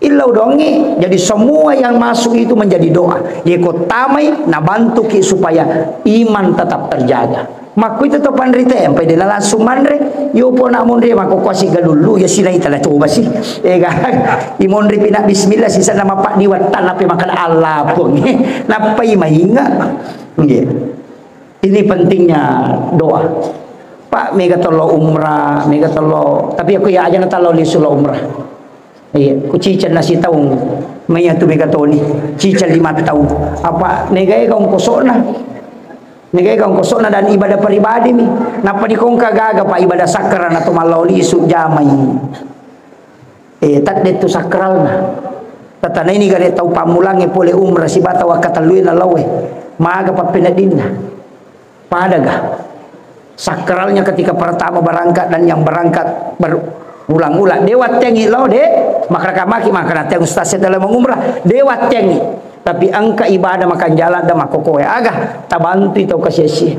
ilau dongi jadi semua yang masuk itu menjadi doa ye kotamai na bantu ki supaya iman tetap terjaga maku itu to pandrite sampai dia langsung mandre yo po na mondre mako kuasi galulu ya sila itala coba sih ga imondre pina bismillah sisa nama pak diwatan ape makan Allah pun napai mahinga nggih ini pentingnya doa pak mega tolo umrah mega tolo tapi aku ya aja na talo li sulo umrah iya, ku cicil nasi taung maya tu megatoni cicil 5 tahun apa negai kau kosok na dan ibadah pribadi mi napa di kong kagaga pa ibadah sakral na tumaloli su jamai tak detu sakral na tatana ini gare tau pamulangi pole umrah si bata wa katalui na lawe maaga pa pinadin na padaga sakralnya ketika pertama berangkat dan yang berangkat ulang-ulang dewa tengi lo de maka maki maka teng ustaz dalam mengumrah dewa tengi tapi angka ibadah makan jalan dan makokoe agah tabantu itu kasih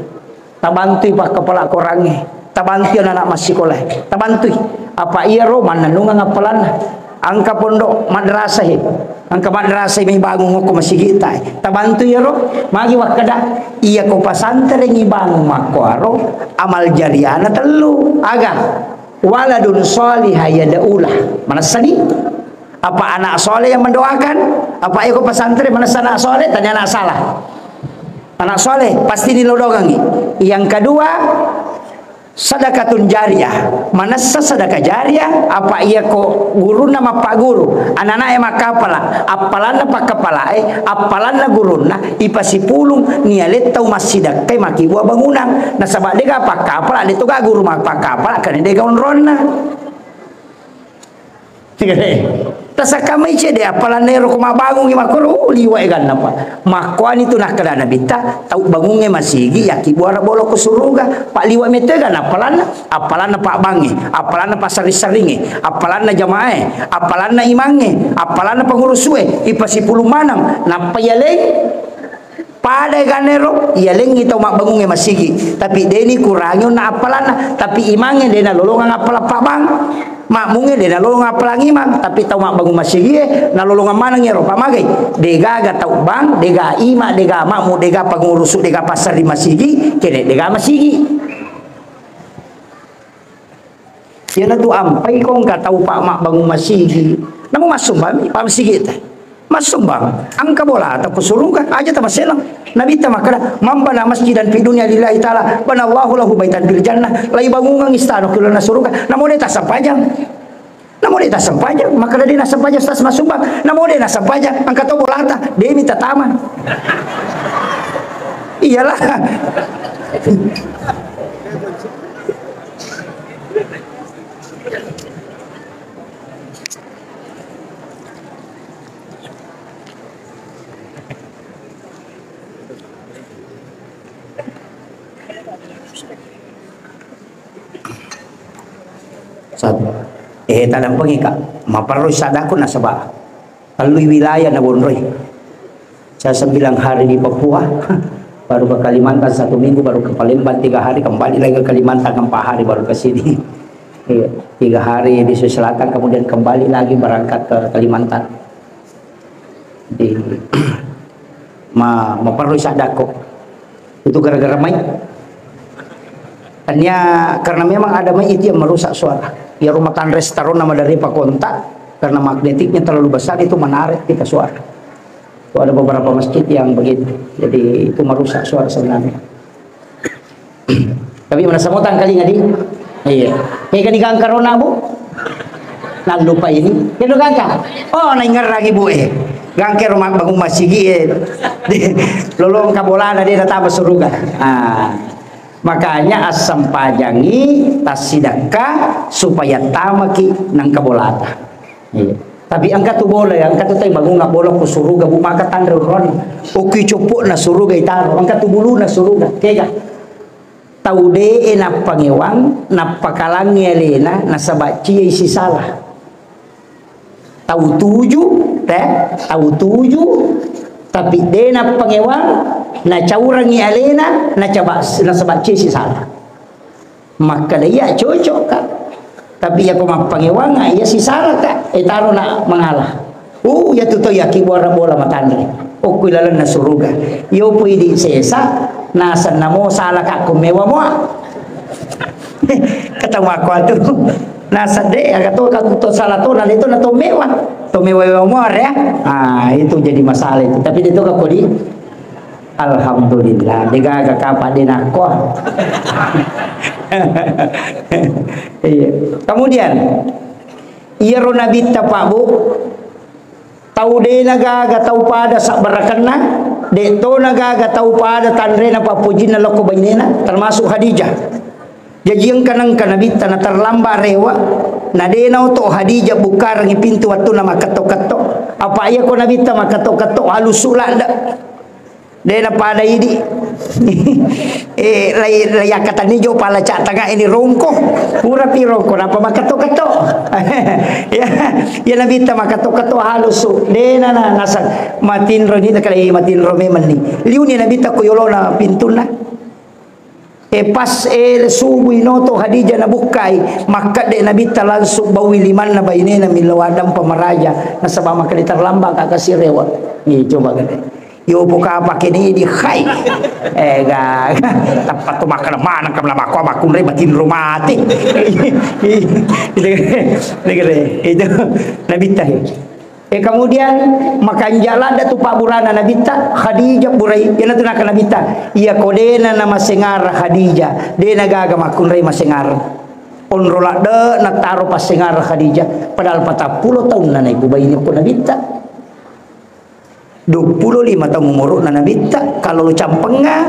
tabantu pak kepala korange tabantu anak masih sekolah tabantu apa iya ro mana nunga ngapalan angka pondok madrasah angka madrasah may bangun ko masih kita tabantu ya ro magi wakada iya ko pasantren ibangun makwaro amal jariana telu agah waladun solihah yadaulah mana sadi apa anak soleh yang mendoakan apa ikut pesantren mana anak soleh tanya anak salah Anak soleh pasti dilodongangi. Yang kedua, sedekatun jariyah. Mana sedekah jariyah? Apa ia ko guru nama pak guru, anak-anak emak kapala, apalan pak kepala, apalan guruna, ipasi pulung nialet tau masjidak kai maki buah bangunan. Nah sabak dega pak kapala, itu gak guru mak pak kapala, karena dega onrona. Tasa kami cede apalan nero kuma bangun gima koro liwa egan napa makuan itu nak kada nabita tau bangunge masigi yaki buara bolo ke suruga pak liwa metega apalan pak bangi apalan pak sari-saringe apalan jamae apalan imange apalan pengurusue ipasi puluh manang napa yaleng pada ganero yaleng itu mak bangunge masigi tapi deni kurangyo na apalan tapi imange dena lolongan apala pak bang mak munge de nalolong apalang imam tapi tau mak bangun masigi na lolongan manang ya ropa magai dega ga tau bang dega ima dega makmu dega pengurus dega pasar di masigi kene dega masigi ya na tu ampai kong ka tau pak mak bangun masigi namu masuk bang pak masigi teh masuk bang angka bola atau kusurunga aja ta maselang nabi ta makada mambana masjidan fi dunya lillahi taala banallahu lahu baitan fil jannah lai bangungan istana kulana surga namun eta sampajang makada dina sampajang stas masuk bang namun dina sampajang angka to bola ta dia minta taman iyalah tanam pengika maparoi sadaku nasaba alui wilayah na bonroi saya 9 hari di Papua baru ke Kalimantan 1 minggu baru ke Palembang 3 hari kembali lagi ke Kalimantan 4 hari baru ke sini 3 hari di Sulawesi Selatan kemudian kembali lagi berangkat ke Kalimantan di maparoi sadaku itu gara-gara main karena memang ada main itu yang merusak suara ya rumah tangga restoran nama dari Pak Kontak karena magnetiknya terlalu besar itu menarik kita suara itu ada beberapa masjid yang begitu jadi itu merusak suara sebenarnya tapi mana samutan kali ngadi iya kayak kan ikan karona bu nang lupa ini itu gangka oh nang lagi bu gangke rumah bangun masjid lolong kabolana dia datang surga makanya asam pajangi tasidaka supaya tamaki nang kabolata iya. Tapi angkat tu bola angkat tu tay bangun ngak bola ku suruga bu maka tandre ron oki copok na suruga itaro angkat tu bulu na suruga kega tau de na pangewang na pakalangi elena na sabaci isi salah tau tuju tapi de na pangewang na caurangi alena na sabaci isi salah maka dia cocok kak tapi ya koma pangewanga ya si salah kak etaro na mengalah ya tuto yaki bola matandre o kuilalan na suruga yo pwede sesa nasan namo salah kak kumewa mo katawa ko ato nasa de agato kaguto salah to na to mewa mo ya itu jadi masalah itu tapi dito ka kodi alhamdulillah digaga kapan din ako iya. Kemudian iya ronabita pak bu tahu de nagaga tahu pada sak barakana de to nagaga tahu pada tanre na papujin na loko bainena termasuk Hadijah jadi yang kanang kanabita na terlamba rewa na de na to Hadijah bukar ngi pintu waktu na makato-kato apa iya ko nabita makato-kato halusula nda dena pada ini layak kata ni jo pala cak tengah ini rongkoh pura pi rongkoh apa makato-kato ya nabi ta makato-kato halus dena na nasa matin ro ni kali matin ro memang ni liu ni nabi ta kuyolo na pintuna pas subuh inoto Hadijah na bukai maka de nabi ta langsung bawi liman na bainena milawadam pamaraja na sabab maka diterlambang kakasih rewa ni coba gede yo buka pakai di khai ga tempat tu makan mana kam lama ko makun re batin rumati itu nabi tah Kemudian makan jalan ada tu Pak Burana Nabita Khadijah burai yana tu nak Nabita ia kodena nama sengar Khadijah de nagaga makunrai masengar onrola de nak taruh pas sengar Khadijah padahal 40 tahun na ibu bayi ni pun Nabita 25 tahun umur na Nabita kalau lu campenga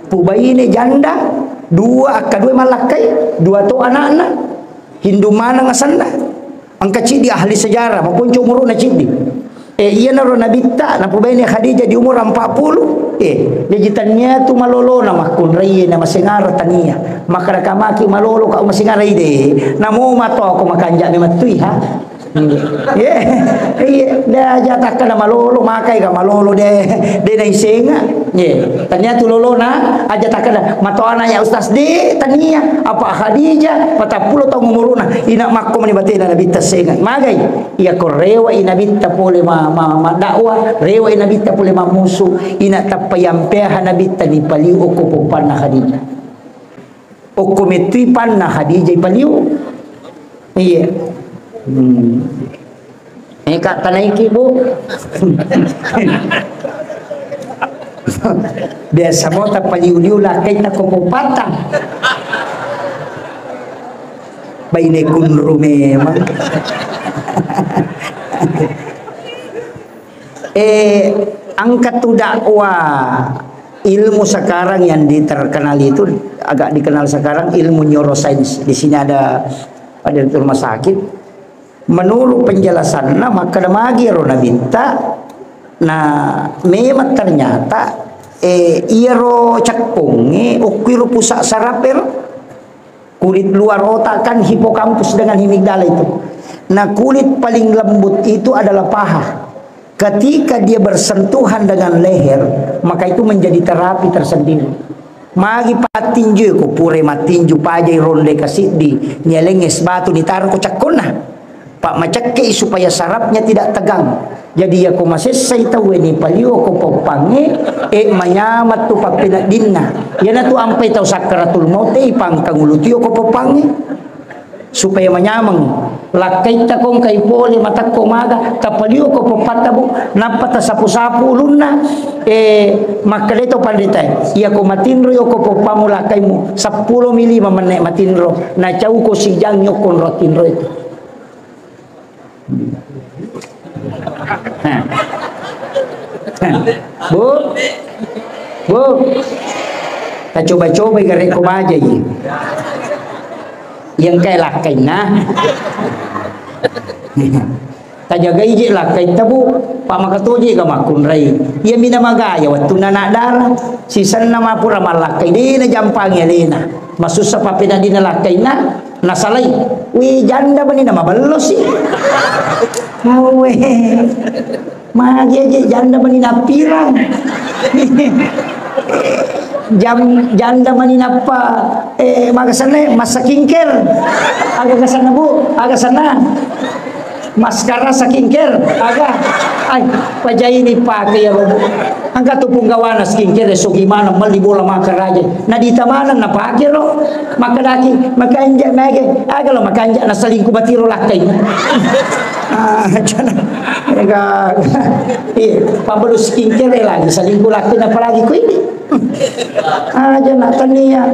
pu bayi ni janda dua malakai dua tu anak-anak Hindu mana ngasanna angka cidi ahli sejarah maupun umur na cidi iya naro Nabita na pu bayi ni Khadijah di umur 40 dia jitannya tu malolo na makun rai na masengar tania maka kamaki malolo ka masengar ide namo mato ako makanja ni matui ha dah jatah kana malolo makai ka malolo de na isenga tanya tu lolo na aja takana matoana ya ustaz de tania apa Khadijah 40 tahun umuruna ina makko mani batena Nabita senga magai ia korewa ina bitta pole ma dakwah rewa ina bitta pole ma musu ina tapayampeha Nabita ni paliu ko popanna Khadijah o kometri panna Khadijah paliu iya Kak tanaiki bu biasa mo tapaliu-liu lakay na kupupatang bayne kunru memang angkat tu dakwah ilmu sekarang yang terkenal itu agak dikenal sekarang ilmu neuroscience di sini ada rumah sakit menurut penjelasannya maka magi ro Nabita nah memang ternyata iro cakunge ukiro pusat sarapel kulit luar otak kan hipokampus dengan amigdala itu nah kulit paling lembut itu adalah paha ketika dia bersentuhan dengan leher maka itu menjadi terapi tersendiri magi patinju ko pure matinju pajai ronde kasidi nyelenges batu ditaruh ko cakona Pak macake supaya sarapnya tidak tegang jadi aku masih saya tahu ini palio ko popange manyamat tu papina dinna yana tu ampai tahu sakratul maut pangkang ulutio ko popange supaya menyamang lakai takong kai pole mata ko maga kapalio ko popata bu napata sapu-sapu ulunna makaleto pandita iya ko matinro yo ko popamu lakai mu 10 mili mamane matinro na chau ko sijang yo kon rotinro itu Bu kita coba-coba garek ko aja yang kayak lakai nah tajaga iji lakai tabu pamakatuji ka makunrai iya mina magaya waktu nanak darah sisan nama pura malakai dina jampangnya lina masusa papina dina lakai na salai wi janda bani nama bello sih awe magi aja janda bani pirang janda mani napa magasana masa kingker agak kesana bu agak sana maskara sakingker agak ay pajai ini pakai ya bu angkat tupung gawana skincare so gimana mali bola maka raja na di tamanan na pakai ro maka daki maka anja mage agak lo maka anja na salingku batiro lakai jana ega pabelu skincare lagi salingku lakai na palagi ku ini aja nak tania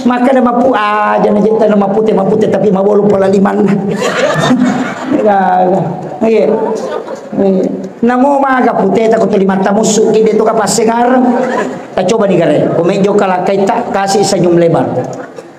maka ada mapu aja na jenta na mapute tapi mabolu pola liman namo maga putih takut lima tamusuk kide tu kapas sengar tak coba nih gare komejo kalakai tak kasih senyum lebar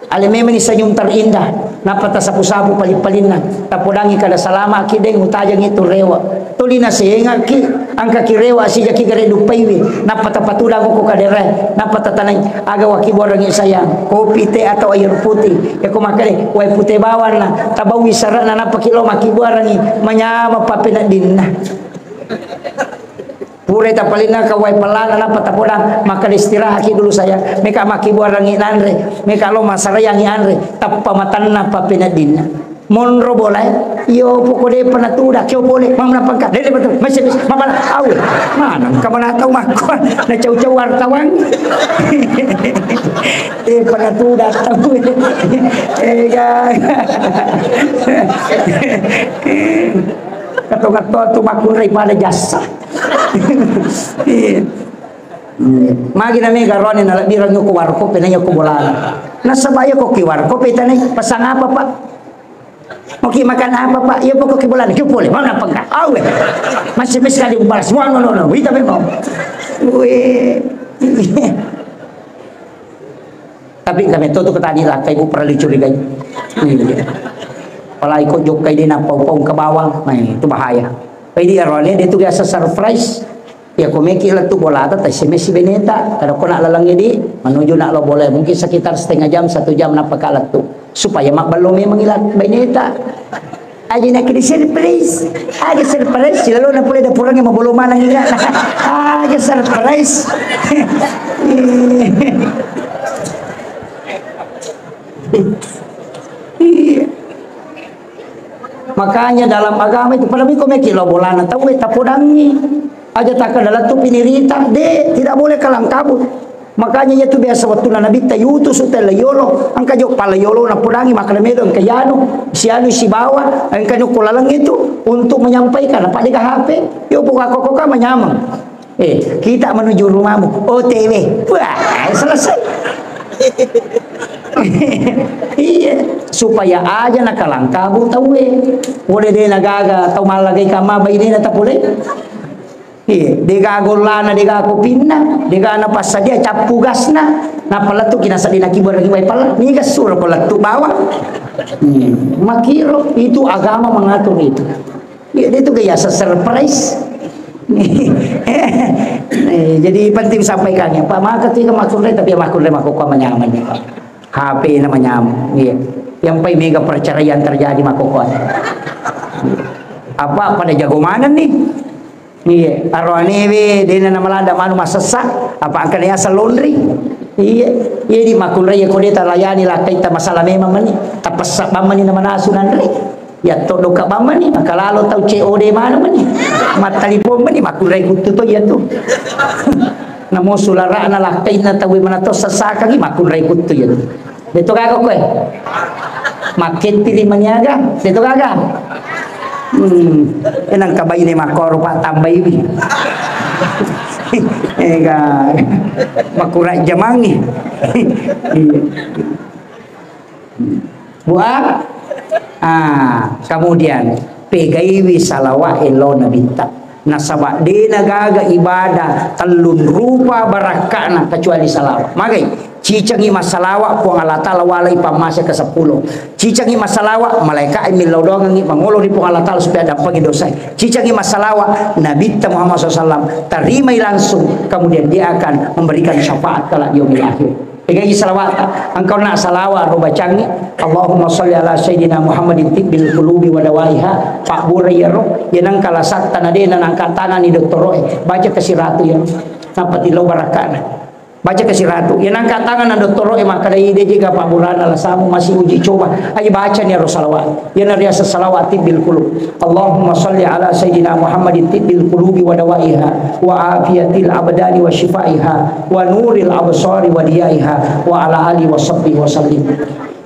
ale memang ni senyum terindah napa ta sapu-sapu palin-palina tapodangi kada salama kideng utajang itu rewa tulina sehenga ki angka ki rewa si jaki gare dupaiwi napa ta patudang ko kadere napa ta tanai aga waki borang sayang kopi teh atau air putih ya ko makale wai putih bawan na tabawi sarana napa kilo maki borangi manyama papena dinna pure tapalina kawai pelana napa tapodang maka istirahat dulu saya meka maki buarangi andre meka lo masarayangi andre tappa matanna papinadina monro boleh yo pokode panatuda kyo boleh mamna pangka dede betul masih mama au mana kamana tahu makon na cau-cau wartawan panatuda tahu Kato-kato tu makunray pada jasa. Magi na may garon na birang yung kuwarko, pinay yung kubulan. Nasa bayo ko kiwarko, pitanay, pasang apa pa? Maki makan apa pa? Iya po ko kibulan, kipuli, mga pagka. Awe, masipis ka di balas. No. Wita mo. Uwe. Tapi kami tuto ka tadi lah, kayo para licurigay. Palay ko jok kay din ang pau-pau ka bawang. Ay, ito bahaya. Pwede aronnya, dito kaya sa surprise. Ya kumikila tu bola ta si Messi Beneta kada ko na lalang di menuju nak lo boleh mungkin sekitar setengah jam 1 jam napakalat tu supaya mak balome mengilat Beneta aja nak di surprise aja surprise selalu na pula dapurang yang maboloma nang ila aja surprise. Makanya dalam agama itu palami ko mekilo bola na tahu tapudangi aja tak adalah tu pinirita de tidak boleh kalang kabut. Makanya itu biasa waktu na nabi tayutus utel yolo ang kayo pala yolo na pudangi makalamedo ang kayano si bawa ang kanyo kulalang itu untuk menyampaikan apa di HP yo buka kokoka menyamang kita menuju rumahmu OTW wah selesai. Iya supaya aja nakalang kabut tahu boleh de nagaga tau malagay kama ba ini na tapule. Dega golana dega ko pinna dega na pasadia cap pugasna na palatu kinasa dinakibor lagi bay pala ni gasur palatu bawa makiro itu agama mengatur itu itu gaya surprise. Jadi penting sampaikannya Pak maka ketika makulai tapi makulai makukuha menyaman HP na menyam yang pai mega perceraian terjadi makukuha apa pada jagomanan nih. Iya, arwani be dena na malanda manu masasa apa angkan ya laundry. Iya, iya di makulay ko deta layani lakay ta masalah memang mani tapas bamani na manasunan ri. Ya to do ka bamani makalalo tau COD mana mani. Mat telepon mani makulay ko to ya to. Namo sulara na lakay na tawi manato sasaka gi makulay ko to ya. Dito kago ko Makit pilih maniaga. Dito kaga. Enang kabay ni makoro pa tambay bi. Ega makura jamangi. Buat kemudian pegaiwi salawa elo nabita nasabak de nagaga ibadah telun rupa barakana kecuali salawat magai cicangi masalawa puang Allah Ta'ala walai pamasa ke 10 cicangi masalawa malaikat milau dongangi mangolo di puang Allah Ta'ala supaya dampagi dosa cicangi masalawa Nabi Muhammad SAW terimai langsung kemudian dia akan memberikan syafaat kala yaumil akhir. Pegai salawat engkau nak salawat ro bacangi Allahumma sholli ala sayyidina Muhammadin tibbil qulubi wa dawaiha pak burai ro yenang kala sakta nadena angkat tangan ni dokter roe baca kesiratu ya sampai di barakana baca kesiratu yenang angkat tangan na dokter roe maka dai ide juga pak burana lasamu masih uji coba ayo baca ni ro salawat yenang dia salawat tibbil qulub Allahumma sholli ala sayyidina Muhammadin tibbil qulubi wa dawaiha wa afiyatil abdani wa shifaiha wa nuril absari wa diyaiha wa ala ali wa sahbihi wa sallim.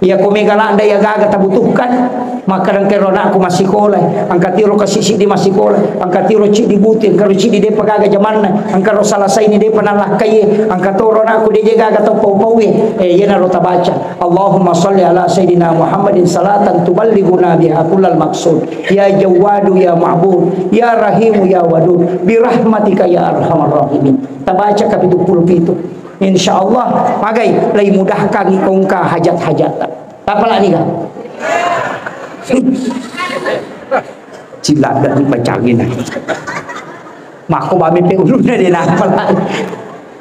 Ya kumigala anda ya gaga tabutuhkan maka rang kerona aku masih kolai angkat tiro kasisi di masih kolai angkat tiro ci di buti angkat ci di depa gaga jamanna angkat ro salah sai ni depa nalah kaye angkat toro aku de gaga to pau-paue yena ro tabaca Allahumma sholli ala sayidina Muhammadin salatan tuballighuna biha kullal maqsud ya jawadu ya ma'bud ya rahimu ya wadud bi rahmatika ya arhamar rahimin tabaca kapitul 27 insyaallah magai lai mudahkan kongka hajat-hajatan apalah ni kan cilak dah dipacangin mako babe pe uluna dia apalah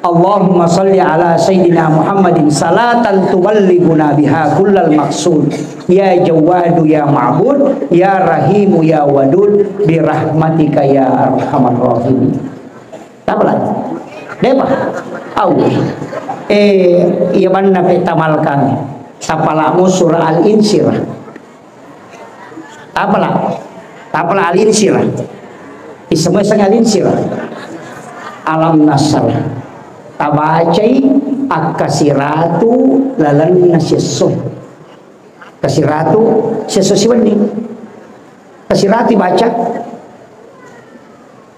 Allahumma sholli ala sayyidina Muhammadin salatan tuballighuna biha kullal maqsud ya jawadu ya ma'bud ya rahimu ya wadud bi rahmatika ya arhamar rahimin apalah depa iya mana petamalkan tapalamu surah al-insyirah apalah al-insyirah semua sang al-insyirah alam nasr tabacai akasiratu lalan nasisuh kasiratu sesusiwan ni kasirati baca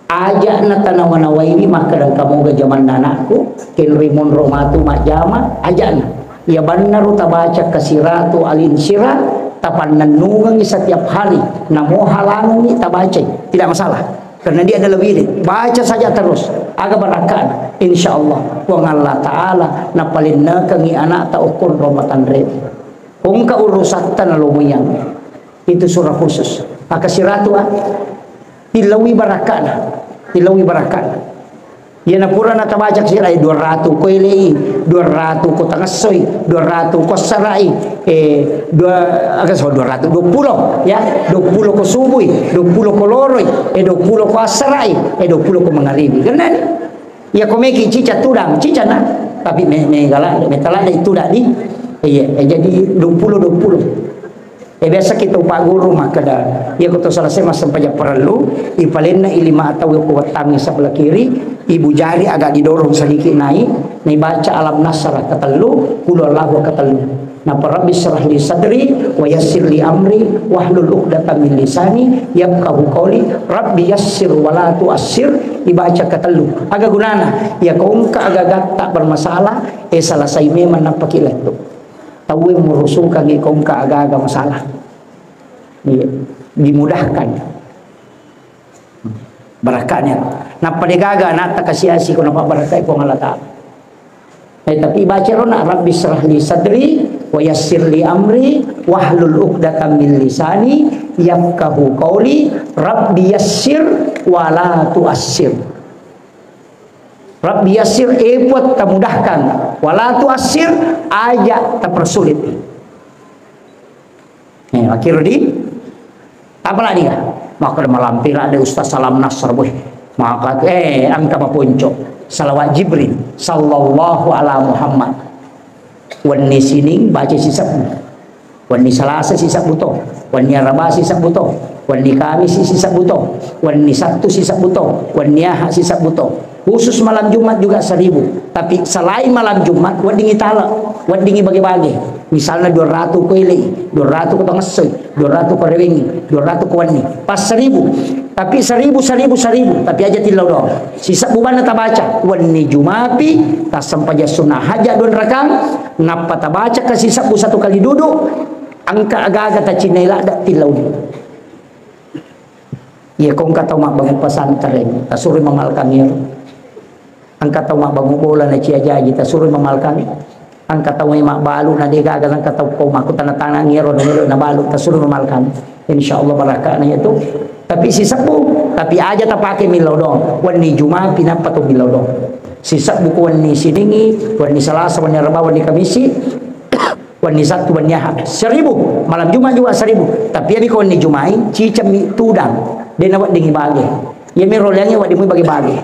Ajak na tanawan ini maka dan kamu ke zaman anakku kinrimun romatu majama ajak na ya benar uta baca kasiratu alin sirah tapan nanungang setiap hari namo halangan ni tabaca tidak masalah karena dia adalah wirid baca saja terus agak barakan insyaallah wa Allah taala napalin kangi anak ta ukun romatan re kung ka urusatan lumuyang itu surah khusus maka siratu tilawi barakan ya na pura na tabajak sila 200 ko ilei 200 ko tangasoy 200 ko sarai 220 ya 20 ko subuy 20 ko loroy 20 ko asarai 20 ko mangaribi ganun ya ko meki cica tudang cica na tapi megala metala itu tadi jadi 20 biasa kita pak guru maka dah ya kita selesai masa sampainya perlu ipalena ilima atau kuat tangi sebelah kiri ibu jari agak didorong sedikit naik baca alam nasrah ketelu qul huwallahu ketelu na rabbi shrah li sadri wa yassir li amri wahlul 'uqdatam min lisani yafqahu qawli rabbi yassir wa la tu'assir dibaca ketelu agak gunana ya kaum ka agak tak bermasalah selesai memang napakilat tu tahu merusukan kaum ka agak masalah dimudahkan barakatnya napa degaga nak takasiasi ko napa barakai ko ngalata tapi baca rona rabbi shrah li sadri wa yassir li amri wahlul 'uqdatam min lisani yafqahu qawli rabbi yassir wa la tu'assir rabbi yassir buat temudahkan wa la tu'assir aja terpersulit akhir di apa lagi kan maka malampir ada Ustaz Salam Nasr boy maka angka mapunco salawat Jibril sallallahu ala Muhammad wani sining baca sisap wani Selasa sisap buto wani Rabu sisap buto wani Kamis sisap buto wani Sabtu sisap buto wani Ahad sisap buto khusus malam Jumat juga 1000 tapi selain malam Jumat wadingi tala wadingi bagi-bagi misalnya 200 ko ili 200 ko tangasoy 200 ko rewengi 200 ko wani pas 1000 tapi 1000 tapi aja tilau dong sisa buban ta baca wani Jumapi tas sampaja sunnah haja 2 rakang napa ta baca ka sisa bu 1 kali duduk angka agak-agak ta cinaila dak tilau ya kong kata mak bangun pesantren ta suruh mamalkan ya angkat tahu mak bangun bola na cia jaji ta suruh mamalkan angkat tahu mak balu na dega agak angkat tahu kau mak tanah tanah ngiro na balu ta suruh mamalkan insyaallah barakahnya itu tapi sisa bu tapi aja ta pakai milau dong wani Jumat pinapa tu milau dong sisa buku wani siningi wani Selasa wani Rabu wani Kamisi wani Sabtu wani Ahad 1000 malam Jumat juga 1000 tapi abi ko wani Jumat cicam tudang dia nak dingi bagi ya mi rolangi wadi mu bagi-bagi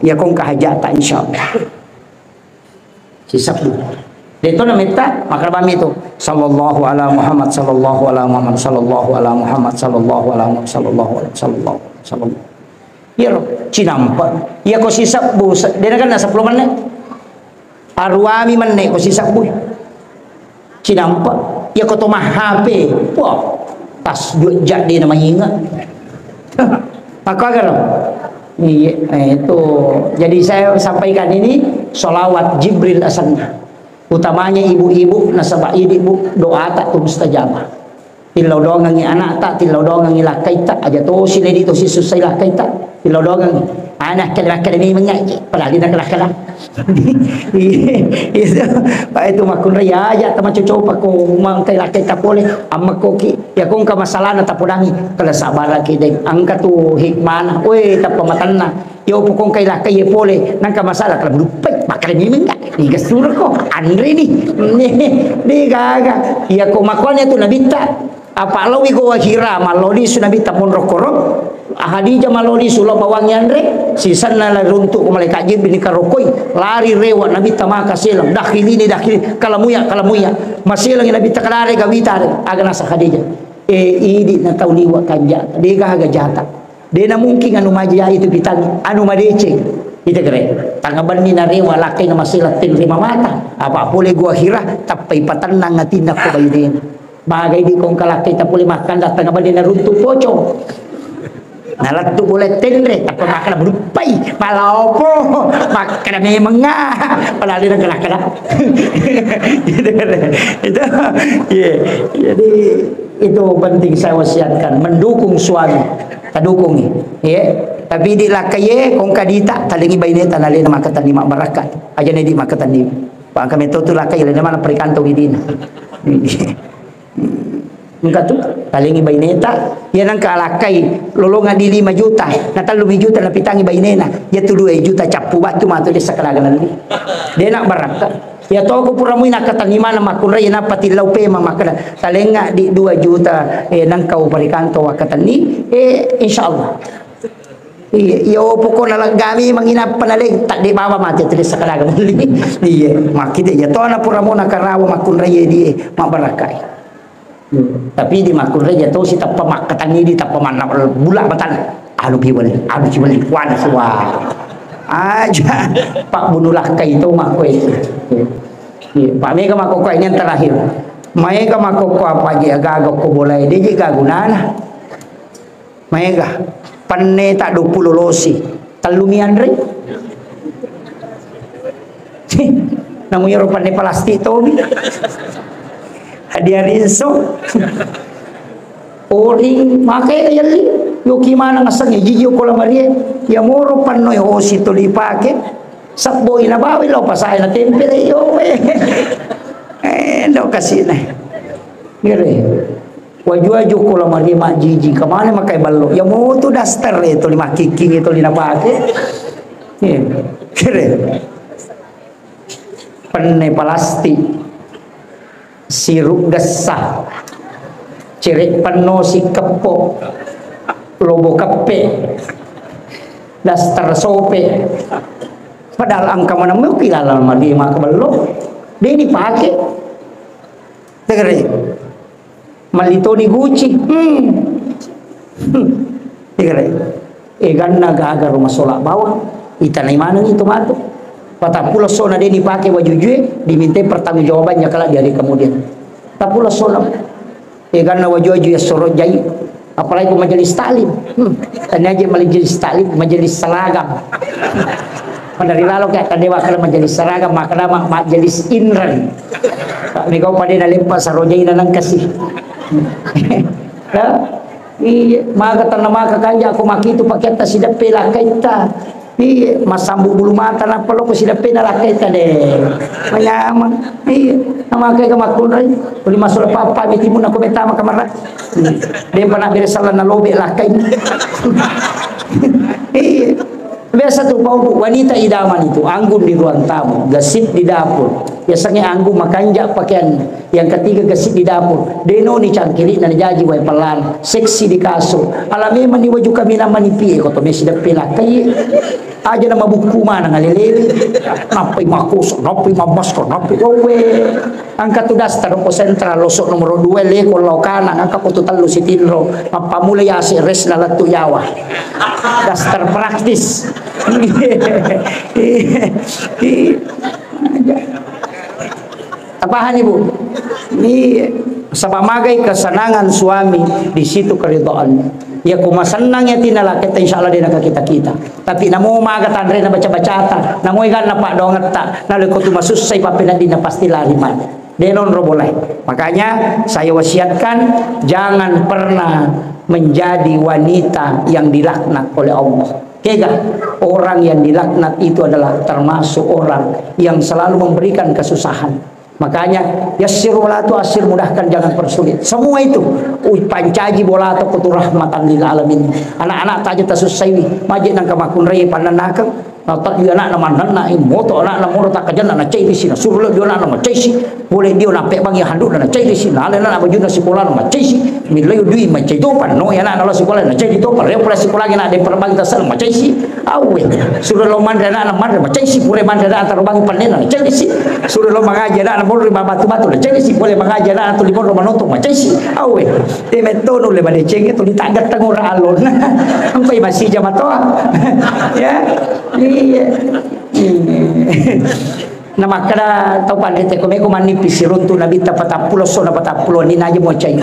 ya kong kahajata insyaallah sisa bu dito na minta makrabami itu sallallahu ala Muhammad sallallahu ala Muhammad sallallahu ala Muhammad sallallahu ala Muhammad sallallahu ya cinampa ya ko sisa bu dia kan nasa 10 menit arwami menit ko sisa bu cinampa ya ko to mah HP wah tas jadi nama ingat maka kan itu jadi saya sampaikan ini sholawat Jibril asanna utamanya ibu-ibu nasabah ibu doa tak tu mustajabah tilau dongangi anak tak tilau dongangi lakai tak aja tu sila di tu si susai lakai tak tilau dongangi anak kelak-kelak ini mengaji padahal dia kelak-kelak itu pak itu makun raya aja teman cucu pak ko mangkai lakai tak boleh amma koki ya kong ka masalah na tapudangi kala sabar lagi deh angka tu hikmah we ta pamatanna yo pokong kay lakai ye pole nang ka masalah kala lupay bakal ni menga ni gasur ko andre ni di gaga ya ko makonnya tu nabita apa lawi ko wahira malodi sunabita pun rokorok Hadijah malodi sulo bawang andre sisan na runtuk ko malaikat Jibril karokoi lari rewa nabi tamaka silang dakhili kalamuya masilang nabi takalare gawita aga nasa Hadijah idi na tauliwa kanja dega haga jata de na mungkin anu maja itu bitang anu madece ita kere tangaban ni na rewa lakay na masilatin lima mata apa pule gua hirah tapay patanang nga tindak ko bayudin bagay di kong kalakay tapuli makan datang abal din na runtuk pocong Nalat tu boleh tenre tapi makan berupai malau po makan memang pada dia kena itu ya jadi itu penting saya wasiatkan mendukung suami tak dukung ya tapi di lakai kong kadita talingi baine tanali nama kata lima barakat aja nih di makatan ni pak kami tu lakai le mana perikanto gidina enggak tu talingi baineta ya nang kalakai lolongan di 5 juta na 3 juta na pitangi bainena ya tu 2 juta capu batu matu dia sakalagan ni dia nak baraka ya to ko pura mo nakatan ni mana makunra na patilaw pe mamakala talenga di 2 juta nang kau parikanto wakatan ni insyaallah iyo poko na lang gami mangina panalig tak di baba mati tu dia sakalagan ni iya makite ya to na pura mo nakarawa makunra di mabarakai tapi di makul raja tu si tak pemak ketangi di tak pemana bulat batan alu piwal wan suwa aja pak bunulah kai itu makoi pak mega makoi ini yang terakhir mega makoi apa aja agak ko boleh dia juga gunana mega panne tak 20 losi talumian re namun yo panne plastik tu hadiah rinso oring makai yali yoki mana ngasang jijo kola marie ya moro pannoy osi to lipake sakbo ina bawi lo pasay na tempere yo no kasina ngere waju kola marie ma jiji kamane makai ballo ya mo to daster itu lima kiking itu lina pake ngere panne plastik sirup gesah cirik penuh si kepo lobo kepe daster sope padahal angka mana mau kilala madi mak belum dia dipakai tegere malito di guci tegere ganna gaga rumah solak bawah itanai mana itu matu patapula sona dia dipakai baju jue diminta pertanggungjawabannya kalau dia kemudian tapula sona karena wajah ya sorot jai apalagi ke majelis taklim tanya aja majelis taklim majelis seragam dari lalu kayak tadi wakil majelis seragam makna majelis inran tak mega pada nalimpa sarojai nanang kasih iya maka tanah maka kanja aku maki itu pakai tas sidak pelah kaita iya masambu bulu mata na palo ko sila pinalakay ta de mayaman iya nama kay kamakun ray uli masula papa miti mo na komenta makamara de pa na biresalan na lobe lakay iya biasa tuh bau wanita idaman itu anggun di ruang tamu gasip di dapur biasanya anggun makanja pakaian yang ketiga gasip di dapur deno ni cangkiri na jaji way pelan seksi di kasur alami man iwaju kami na manipi ko to mesi dapela kay aja nama buku mana ngalelewi napi makus napi mabasko napi owe angkat tu dastar ko sentral losok nomor 2 le ko lokana angka ko total lu sitinro mapamulay asi res na latu yawa dastar praktis apahan ibu ini sabamagai kesenangan suami di situ keridhaan ya kuma senang ya tinala kita insyaallah dia nak kita tapi namo magatan rin na baca-baca namo igan na pak donget ta nalu ko tumasus say papina din na pasti lariman denon robolay makanya saya wasiatkan jangan pernah menjadi wanita yang dilaknat oleh Allah. Kega orang yang dilaknat itu adalah termasuk orang yang selalu memberikan kesusahan. Makanya yassir wala tu'assir, mudahkan jangan persulit. Semua itu pancaji bola atau kutu rahmatan lil alamin. Anak-anak taja tasusai majid nang kamakun rei pananakang natat dia anak naman na moto anak na moro tak kajan na cai di sini suruh dia anak na cai si boleh dia na pe bang ya handuk na cai di sini ala na baju na sekolah na cai si milai dui ma cai topan no ya na sekolah na cai di topan re pula sekolah na de perbang tasal ma cai si awe suruh lo mandra na mandra ma cai si pure mandra na terbang panen na cai di si suruh lo mangaja na moro batu-batu na cai di si boleh mangaja na tu limon manoto ma cai si awe te metono le bade ceng itu ditagat tengor alon sampai masih jamatoa ya iya nama kada tau pandai te kome ko manipis runtu nabi tapatapulo so napatapulo ni naje mo chay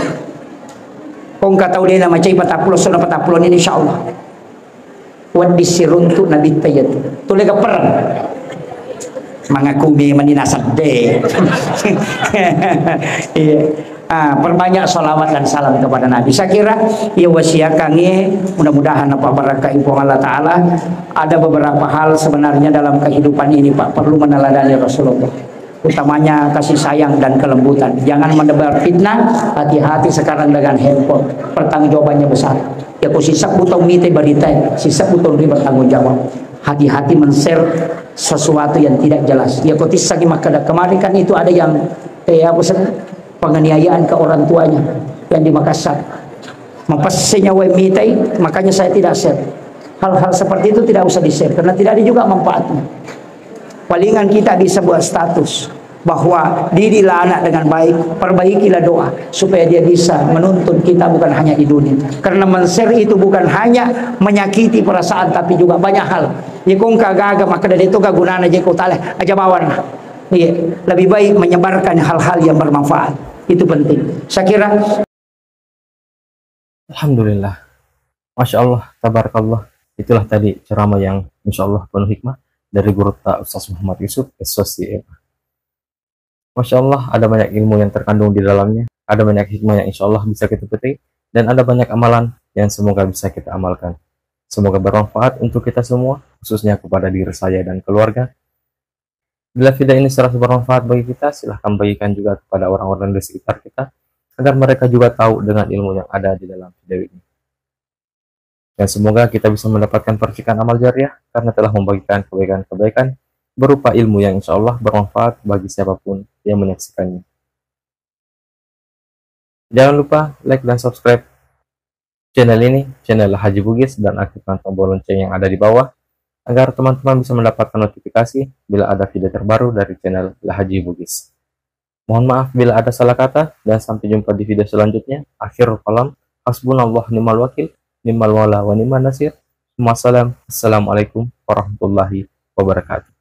Kung kataw din na macay patapulo so na patapulo ni insyaallah. Wan disiruntu nabi tayat. Tuloy ka perang. Mga kumi maninasad de. Iya. Perbanyak salawat dan salam kepada Nabi. Saya kira ya wasiat kange mudah-mudahan apa barakah ibu Allah Ta'ala. Ada beberapa hal sebenarnya dalam kehidupan ini Pak perlu meneladani Rasulullah, utamanya kasih sayang dan kelembutan. Jangan menebar fitnah. Hati-hati sekarang dengan handphone, pertanggungjawabannya besar ya. Kau sisak butong mite berita, sisak butong riba bertanggung jawab. Hati-hati men-share sesuatu yang tidak jelas ya. Kau tisaki maka kemarin kan itu ada yang penganiayaan ke orang tuanya yang di Makassar, mempasenya mitai, makanya saya tidak share. Hal-hal seperti itu tidak usah di-share karena tidak ada juga manfaatnya. Palingan kita bisa buat status bahwa didilah anak dengan baik, perbaikilah doa supaya dia bisa menuntun kita bukan hanya di dunia. Karena men-share itu bukan hanya menyakiti perasaan tapi juga banyak hal. Jikong kagaga maka dari itu kagunaan aja kau taleh aja bawan. Iya, lebih baik menyebarkan hal-hal yang bermanfaat. Itu penting. Saya kira Alhamdulillah. Masya Allah, tabarakallah. Itulah tadi ceramah yang insya Allah penuh hikmah dari guru kita Ustaz Muhammad Yusuf SOC. Masya Allah, ada banyak ilmu yang terkandung di dalamnya, ada banyak hikmah yang insya Allah bisa kita petik, dan ada banyak amalan yang semoga bisa kita amalkan. Semoga bermanfaat untuk kita semua, khususnya kepada diri saya dan keluarga. Bila video ini serasa bermanfaat bagi kita, silahkan bagikan juga kepada orang-orang di sekitar kita, agar mereka juga tahu dengan ilmu yang ada di dalam video ini. Dan semoga kita bisa mendapatkan percikan amal jariah, karena telah membagikan kebaikan-kebaikan, berupa ilmu yang insya Allah bermanfaat bagi siapapun yang menyaksikannya. Jangan lupa like dan subscribe channel ini, channel Haji Bugis, dan aktifkan tombol lonceng yang ada di bawah, agar teman-teman bisa mendapatkan notifikasi bila ada video terbaru dari channel Haji Bugis. Mohon maaf bila ada salah kata, dan sampai jumpa di video selanjutnya. Akhirul kalam, hasbunallah ni'mal wakil, ni'mal wala wa ni'man nasir. Assalamualaikum warahmatullahi wabarakatuh.